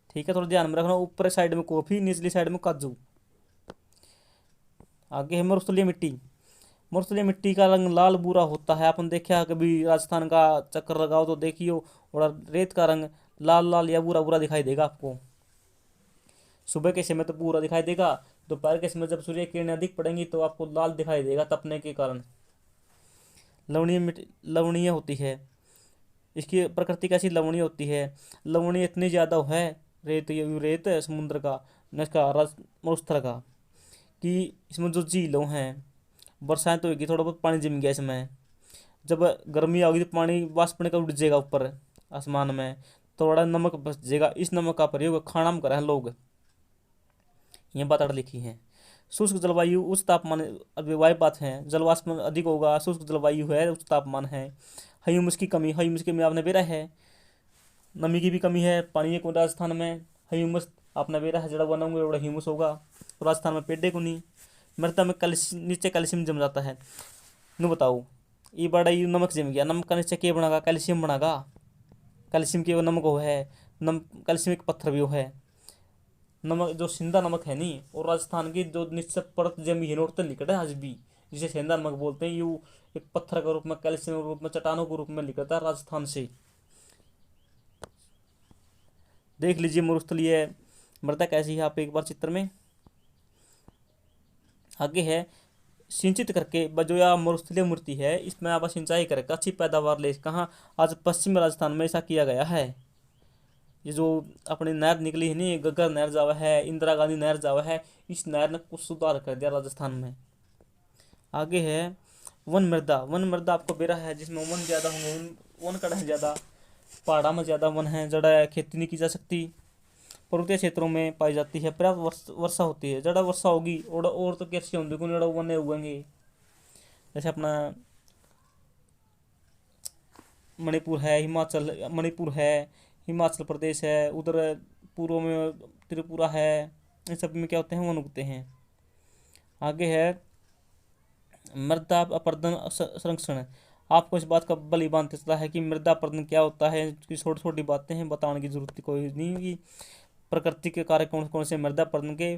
ठीक है, थोड़ा ध्यान में रखना, ऊपर साइड में कॉफ़ी, निचली साइड में काजू। आगे है मरुस्थलीय मिट्टी। मरुस्थलीय मिट्टी का रंग लाल भूरा होता है। अपन देखा कभी राजस्थान का चक्कर लगाओ तो देखियो, और रेत का रंग लाल लाल या भूरा भूरा दिखाई देगा आपको। सुबह के समय तो पूरा दिखाई देगा, दोपहर के समय जब सूर्य किरणें अधिक पड़ेंगी तो आपको लाल दिखाई देगा तपने के कारण। लवणीय होती है, इसकी प्रकृति कैसी लवणीय होती है, लवणीय इतनी ज़्यादा है, रेत समुद्र का, इसका मरुस्थल का, कि इसमें जो झीलों हैं, बरसात तो होगी, थोड़ा बहुत पानी जम गया इसमें, जब गर्मी आओगी तो पानी वाष्प बनकर उड़ जाएगा ऊपर आसमान में, तो थोड़ा नमक बच जाएगा। इस नमक का प्रयोग खाना में करें लोग, ये बात अड़ लिखी है। शुष्क जलवायु उच्च तापमान, अभी वायु बात है, जलवाष्प अधिक होगा, शुष्क जलवायु है, उच्च तापमान है। ह्यूमस की कमी, ह्यूमस की कमी आपने बेरा है, नमी की भी कमी है पानी को राजस्थान में। ह्यूमस आपने बेरा है, जड़ा बनाऊंगे बड़ा ह्यूमस होगा, तो राजस्थान में पेड़े को नहीं। मृदा में कैल्शियम, नीचे कैल्शियम जम जाता है। नु बताओ, ये बड़ा ये नमक जम गया, नमक का नीचे क्या बनागा, कैल्शियम बनागा। कैल्शियम की वो नमक वो है, कैल्शियम एक पत्थर भी वो है। नमक जो सिंधा नमक है नहीं, और राजस्थान की जो नीचे परत जमी है नोट निकट है आज भी, जिसे सेंधा नमक बोलते हैं, यू एक पत्थर के रूप में, कैल्शियम के रूप में, चट्टानों के रूप में निकलता है राजस्थान से। देख लीजिए मरुस्थलीय मृदा कैसी है, आप एक बार चित्र में। आगे है सिंचित करके, जो या मरुस्थलीय मूर्ति है इसमें आप सिंचाई करके अच्छी पैदावार ले। कहाँ, आज पश्चिम राजस्थान में ऐसा किया गया है। ये जो अपनी नहर निकली है नहीं, गग्गर नहर जावा है, इंदिरा गांधी नहर जावा है, इस नहर ने कुछ सुधार कर दिया राजस्थान में। आगे है वन मृदा, वन मृदा आपको बेरा है जिसमें वन ज़्यादा होंगे, वन कड़ा है ज़्यादा, पहाड़ा में ज़्यादा वन है, जड़ा खेती नहीं की जा सकती, पर्वतीय क्षेत्रों में पाई जाती है, पर्याप्त वर्षा होती है। जड़ा वर्षा होगी और तो कैसे होंगे, कौन जड़ा वन उगेंगे। जैसे अपना मणिपुर है, हिमाचल प्रदेश है, उधर पूर्व में त्रिपुरा है, इन सब में क्या होते हैं, वन उगते हैं। आगे है मृदा अपरदन संरक्षण। आपको इस बात का भली भांति पता है कि मृदा अपरदन क्या होता है, इसकी छोटी छोटी बातें हैं, बताने की जरूरत कोई नहीं होगी। प्रकृति के कार्य कौन कौन से, मृदा अपरदन के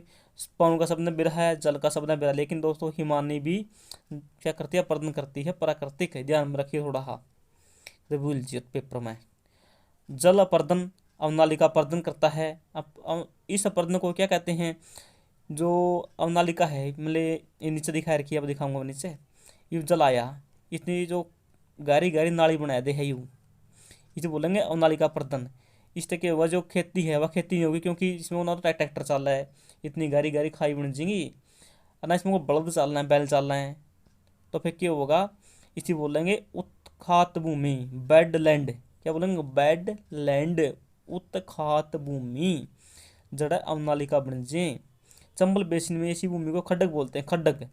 पानी का शब्द बिरहा है, जल का शब्द बिरहा। लेकिन दोस्तों हिमानी भी क्या करती है, अपरदन करती है, प्राकृतिक है, ध्यान में रखिए थोड़ा। हाँ भूल जी पेपर में। जल अपरदन अवनालिका अपरदन करता है। अब इस अपरदन को क्या कहते हैं, जो अवनालिका है, मतलब ये नीचे दिखा रखी है, अब दिखाऊंगा नीचे। यू जल आया, इतनी जो गहरी गहरी नाली बना दे है, यू इसे बोलेंगे अवनालिका अपरदन। इस तरह के वह जो खेती है वह खेती नहीं होगी, क्योंकि इसमें ना तो ट्रैक्टर चल रहा है, इतनी गहरी गहरी खाई बन जाएंगी, और ना इसमें बलद चल रहे हैं, बैल चल रहे हैं, तो फिर क्या होगा, इसी बोलेंगे उत्खात भूमि, बेड लैंड। क्या बोलेंगे, बेड लैंड, उत्खात भूमि, जड़ा अवनालिका बन जाए। चंबल बेसिन में ऐसी भूमि को खड्डक बोलते हैं। खड्डक,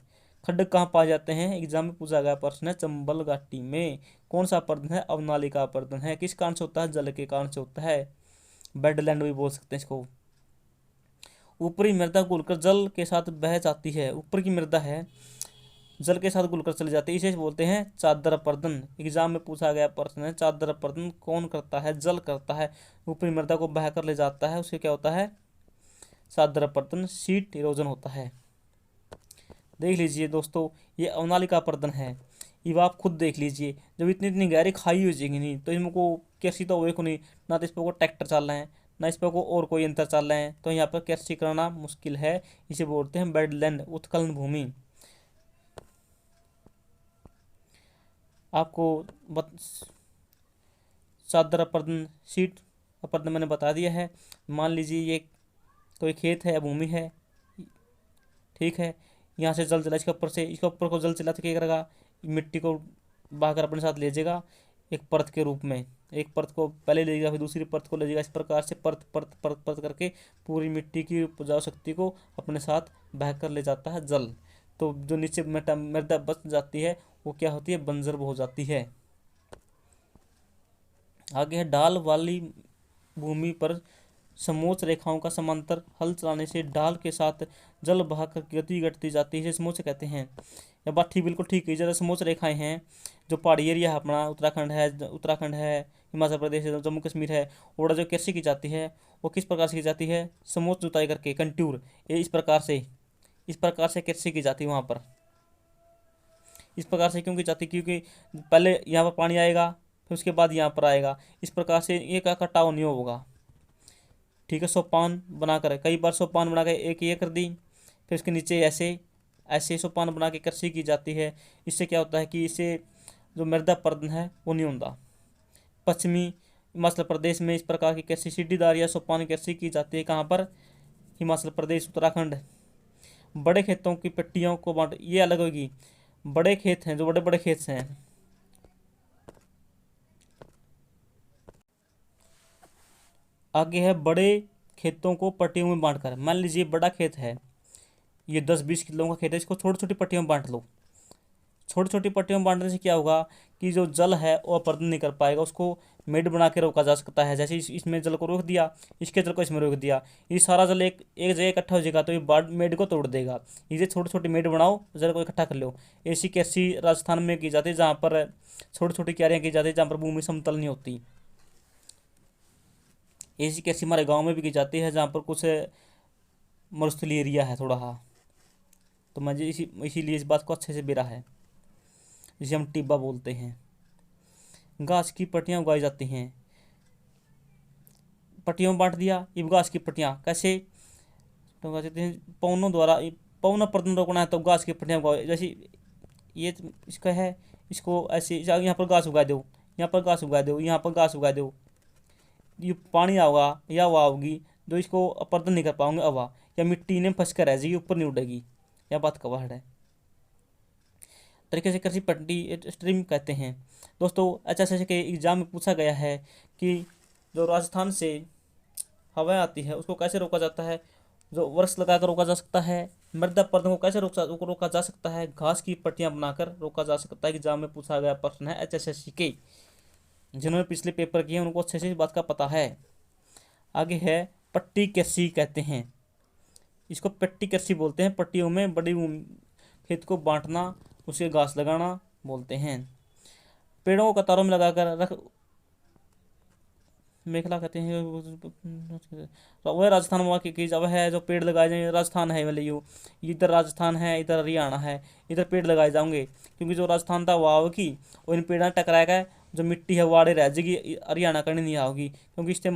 खड्डक कहाँ पाए जाते हैं, एग्जाम में पूछा गया प्रश्न है, चंबल घाटी में। कौन सा अपरदन है, अवनालिका अपरदन है। किस कारण से होता है, जल के कारण से होता है, बेडलैंड भी बोल सकते हैं इसको। ऊपरी मृदा घुलकर जल के साथ बह जाती है, ऊपर की मृदा है जल के साथ घुलकर चली जाती है, इसे बोलते हैं चादर अपरदन। एग्जाम में पूछा गया प्रश्न है, चादर अपरदन कौन करता है, जल करता है, ऊपरी मृदा को बह कर ले जाता है, उसे क्या होता है, चादर अपरदन, शीट इरोजन होता है। देख लीजिए दोस्तों, ये अवनालिका अपरदन है, ये आप खुद देख लीजिए। जब इतनी इतनी गहरी खाई हो जाएगी नहीं, तो इनको कैसी तो हुए को नहीं, ना तो इस पर को ट्रैक्टर चल रहे हैं, ना इस पर को और कोई यंत्र चल रहे हैं, तो यहाँ पर कृषि करना मुश्किल है। इसे बोलते हैं बेडलैंड, उत्खनन भूमि। आपको चादर अपरदन, शीट अपरदन मैंने बता दिया है। मान लीजिए ये कोई खेत है या भूमि है, ठीक है, यहाँ से जल चला इसके ऊपर से, इसके ऊपर को जल चला तो क्या करेगा, मिट्टी को बहाकर अपने साथ ले जाएगा एक परत के रूप में। एक परत को पहले ले जाएगा, फिर दूसरी परत को ले जाएगा, इस प्रकार से परत परत परत परत करके पूरी मिट्टी की उपजाऊ शक्ति को अपने साथ बह कर ले जाता है जल। तो जो नीचे मृदा बच जाती है वो क्या होती है, बंजर हो जाती है। आगे है ढाल वाली भूमि पर समोच्च रेखाओं का समांतर हल चलाने से ढाल के साथ जल बहाकर गति घटती जाती है, इसे समोच्च कहते हैं। यह बात ठीक, बिल्कुल ठीक है। जरा समोच्च रेखाएं हैं, जो पहाड़ी एरिया है अपना, उत्तराखंड है, हिमाचल प्रदेश है, जम्मू कश्मीर है, और जो कृषि की जाती है वो किस प्रकार से की जाती है, समोच्च जुताई करके, कंटूर, ये इस प्रकार से कृषि की जाती है वहाँ पर। इस प्रकार से क्यों की जाती, क्योंकि पहले यहाँ पर पानी आएगा, फिर उसके बाद यहाँ पर आएगा, इस प्रकार से ये का कटाव नहीं होगा, ठीक है। सोपान बनाकर, कई बार सोपान बना के एक ये कर दी, फिर उसके नीचे ऐसे ऐसे सोपान बना के कृषि की जाती है। इससे क्या होता है कि इससे जो मृदा अपरदन है वो नहीं होता। पश्चिमी हिमाचल प्रदेश में इस प्रकार की कृषि सीढ़ीदार या सोपान कृषि की जाती है। कहाँ पर, हिमाचल प्रदेश, उत्तराखंड। बड़े खेतों की पट्टियों को बांट, ये अलग होगी। बड़े खेत हैं, जो बड़े बड़े खेत हैं, आगे है बड़े खेतों को पट्टियों में बांटकर। मान लीजिए बड़ा खेत है, ये 10-20 किलो का खेत है, इसको छोटी छोटी पट्टियों में बांट लो। छोटी छोटी पट्टियों में बांटने से क्या होगा कि जो जल है वो अपर्दन नहीं कर पाएगा, उसको मेड बना के रोका जा सकता है। जैसे इसमें जल को रोक दिया, इसके जल को इसमें रोक दिया, ये सारा जल एक एक जगह इकट्ठा हो जाएगा तो ये बाढ़ मेड को तोड़ देगा। इसे छोटी छोटी मेड बनाओ, जल को इकट्ठा कर लो। ऐसी कैसी राजस्थान में की जाती है जहाँ पर छोटी छोटी क्यारियाँ की जाती है, जहाँ पर भूमि समतल नहीं होती। ऐसी कैसी हमारे गाँव में भी की जाती है जहाँ पर कुछ मरुस्थलीय एरिया है थोड़ा। हाँ, तो मुझे इसीलिए इस बात को अच्छे से बेरा है, जिसे हम टिब्बा बोलते हैं। घास की पट्टियाँ उगाई जाती हैं, पट्टियों में बांट दिया। ये घास की पट्टियाँ कैसे तो उगा देते हैं? पवनों द्वारा पवन प्रदन रोकना है तो घास की पट्टियाँ उगाओ। जैसे ये इसका है, इसको ऐसे यहाँ पर घास उगा दो, यहाँ पर घास उगा दो, यहाँ पर घास उगा दो। ये पानी आओगा या हवा होगी जो इसको अपर्दन नहीं कर पाओगे, हवा या मिट्टी ने फंस कर रह जाएगी, ऊपर नहीं उड़ेगी। यह बात कवाड़ है। तरीके से कृषि पट्टी स्ट्रीम कहते हैं। दोस्तों HSS के एग्जाम में पूछा गया है कि जो राजस्थान से हवाएं आती है उसको कैसे रोका जाता है, जो वर्ष लगाकर रोका जा सकता है, मृदा अपरदन को कैसे रोका जा सकता है, घास की पट्टियां बनाकर रोका जा सकता है। एग्जाम में पूछा गया प्रश्न है HSS के। जिन्होंने पिछले पेपर किए उनको अच्छे से इस बात का पता है। आगे है पट्टी कृषि कहते हैं, इसको पट्टी कृषि बोलते हैं। पट्टियों में बड़ी खेत को बांटना, उसे घास लगाना बोलते हैं। पेड़ों को कतारों में लगाकर रख मेखला कहते हैं, वह राजस्थान वहाँ की जगह है जो पेड़ लगाए जाएंगे। राजस्थान है वाले यू, इधर राजस्थान है, इधर हरियाणा है, इधर पेड़ लगाए जाएंगे क्योंकि जो राजस्थान था वाव की और इन पेड़ टकराएगा, जो मिट्टी है वाड़े रह जाएगी, हरियाणा करनी नहीं आओगी क्योंकि इससे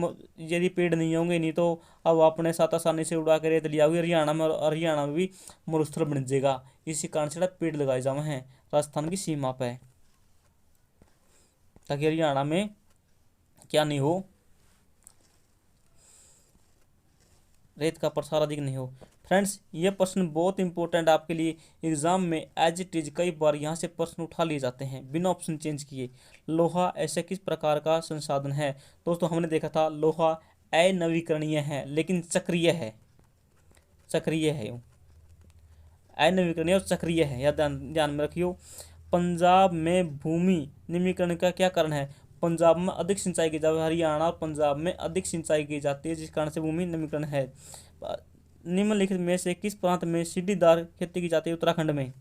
यदि पेड़ नहीं होंगे नहीं तो अब अपने साथ आसानी से उड़ा कर रेत लिया होगी हरियाणा में, और हरियाणा में भी मरुस्थल बन जाएगा। इसी कारण से पेड़ लगाए जाए हैं राजस्थान की सीमा पर, ताकि हरियाणा में क्या नहीं हो, रेत का प्रसार अधिक नहीं हो। फ्रेंड्स ये प्रश्न बहुत इंपॉर्टेंट आपके लिए एग्जाम में एज इट इज कई बार यहाँ से प्रश्न उठा लिए जाते हैं बिना ऑप्शन चेंज किए। लोहा ऐसे किस प्रकार का संसाधन है? दोस्तों हमने देखा था लोहा अनवीकरणीय है लेकिन चक्रीय है, चक्रीय है, अनवीकरणीय और चक्रीय है, यह ध्यान में रखियो। पंजाब में भूमि निम्नीकरण का क्या कारण है? पंजाब में अधिक सिंचाई की जाती है, हरियाणा और पंजाब में अधिक सिंचाई की जाती है जिस कारण से भूमि निम्नीकरण है। निम्नलिखित में से किस प्रांत में सीढ़ीदार खेती की जाती है? उत्तराखंड में।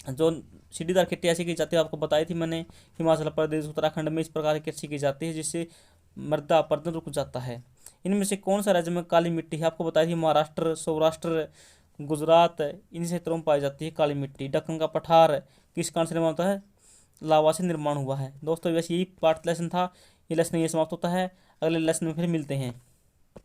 जो सीढ़ीदार खेती ऐसी की जाती है आपको बताई थी मैंने, हिमाचल प्रदेश उत्तराखंड में इस प्रकार की कृषि की जाती है जिससे मृदा अपरदन रुक जाता है। इनमें से कौन सा राज्य में काली मिट्टी है? आपको बताई थी महाराष्ट्र, सौराष्ट्र, गुजरात, इन क्षेत्रों में पाई जाती है काली मिट्टी। दक्कन का पठार किस कारण से निर्माण होता है? लावा से निर्माण हुआ है। दोस्तों बस यही पार्ट लेसन था, ये लेसन ये समाप्त होता है। अगले लेसन में फिर मिलते हैं।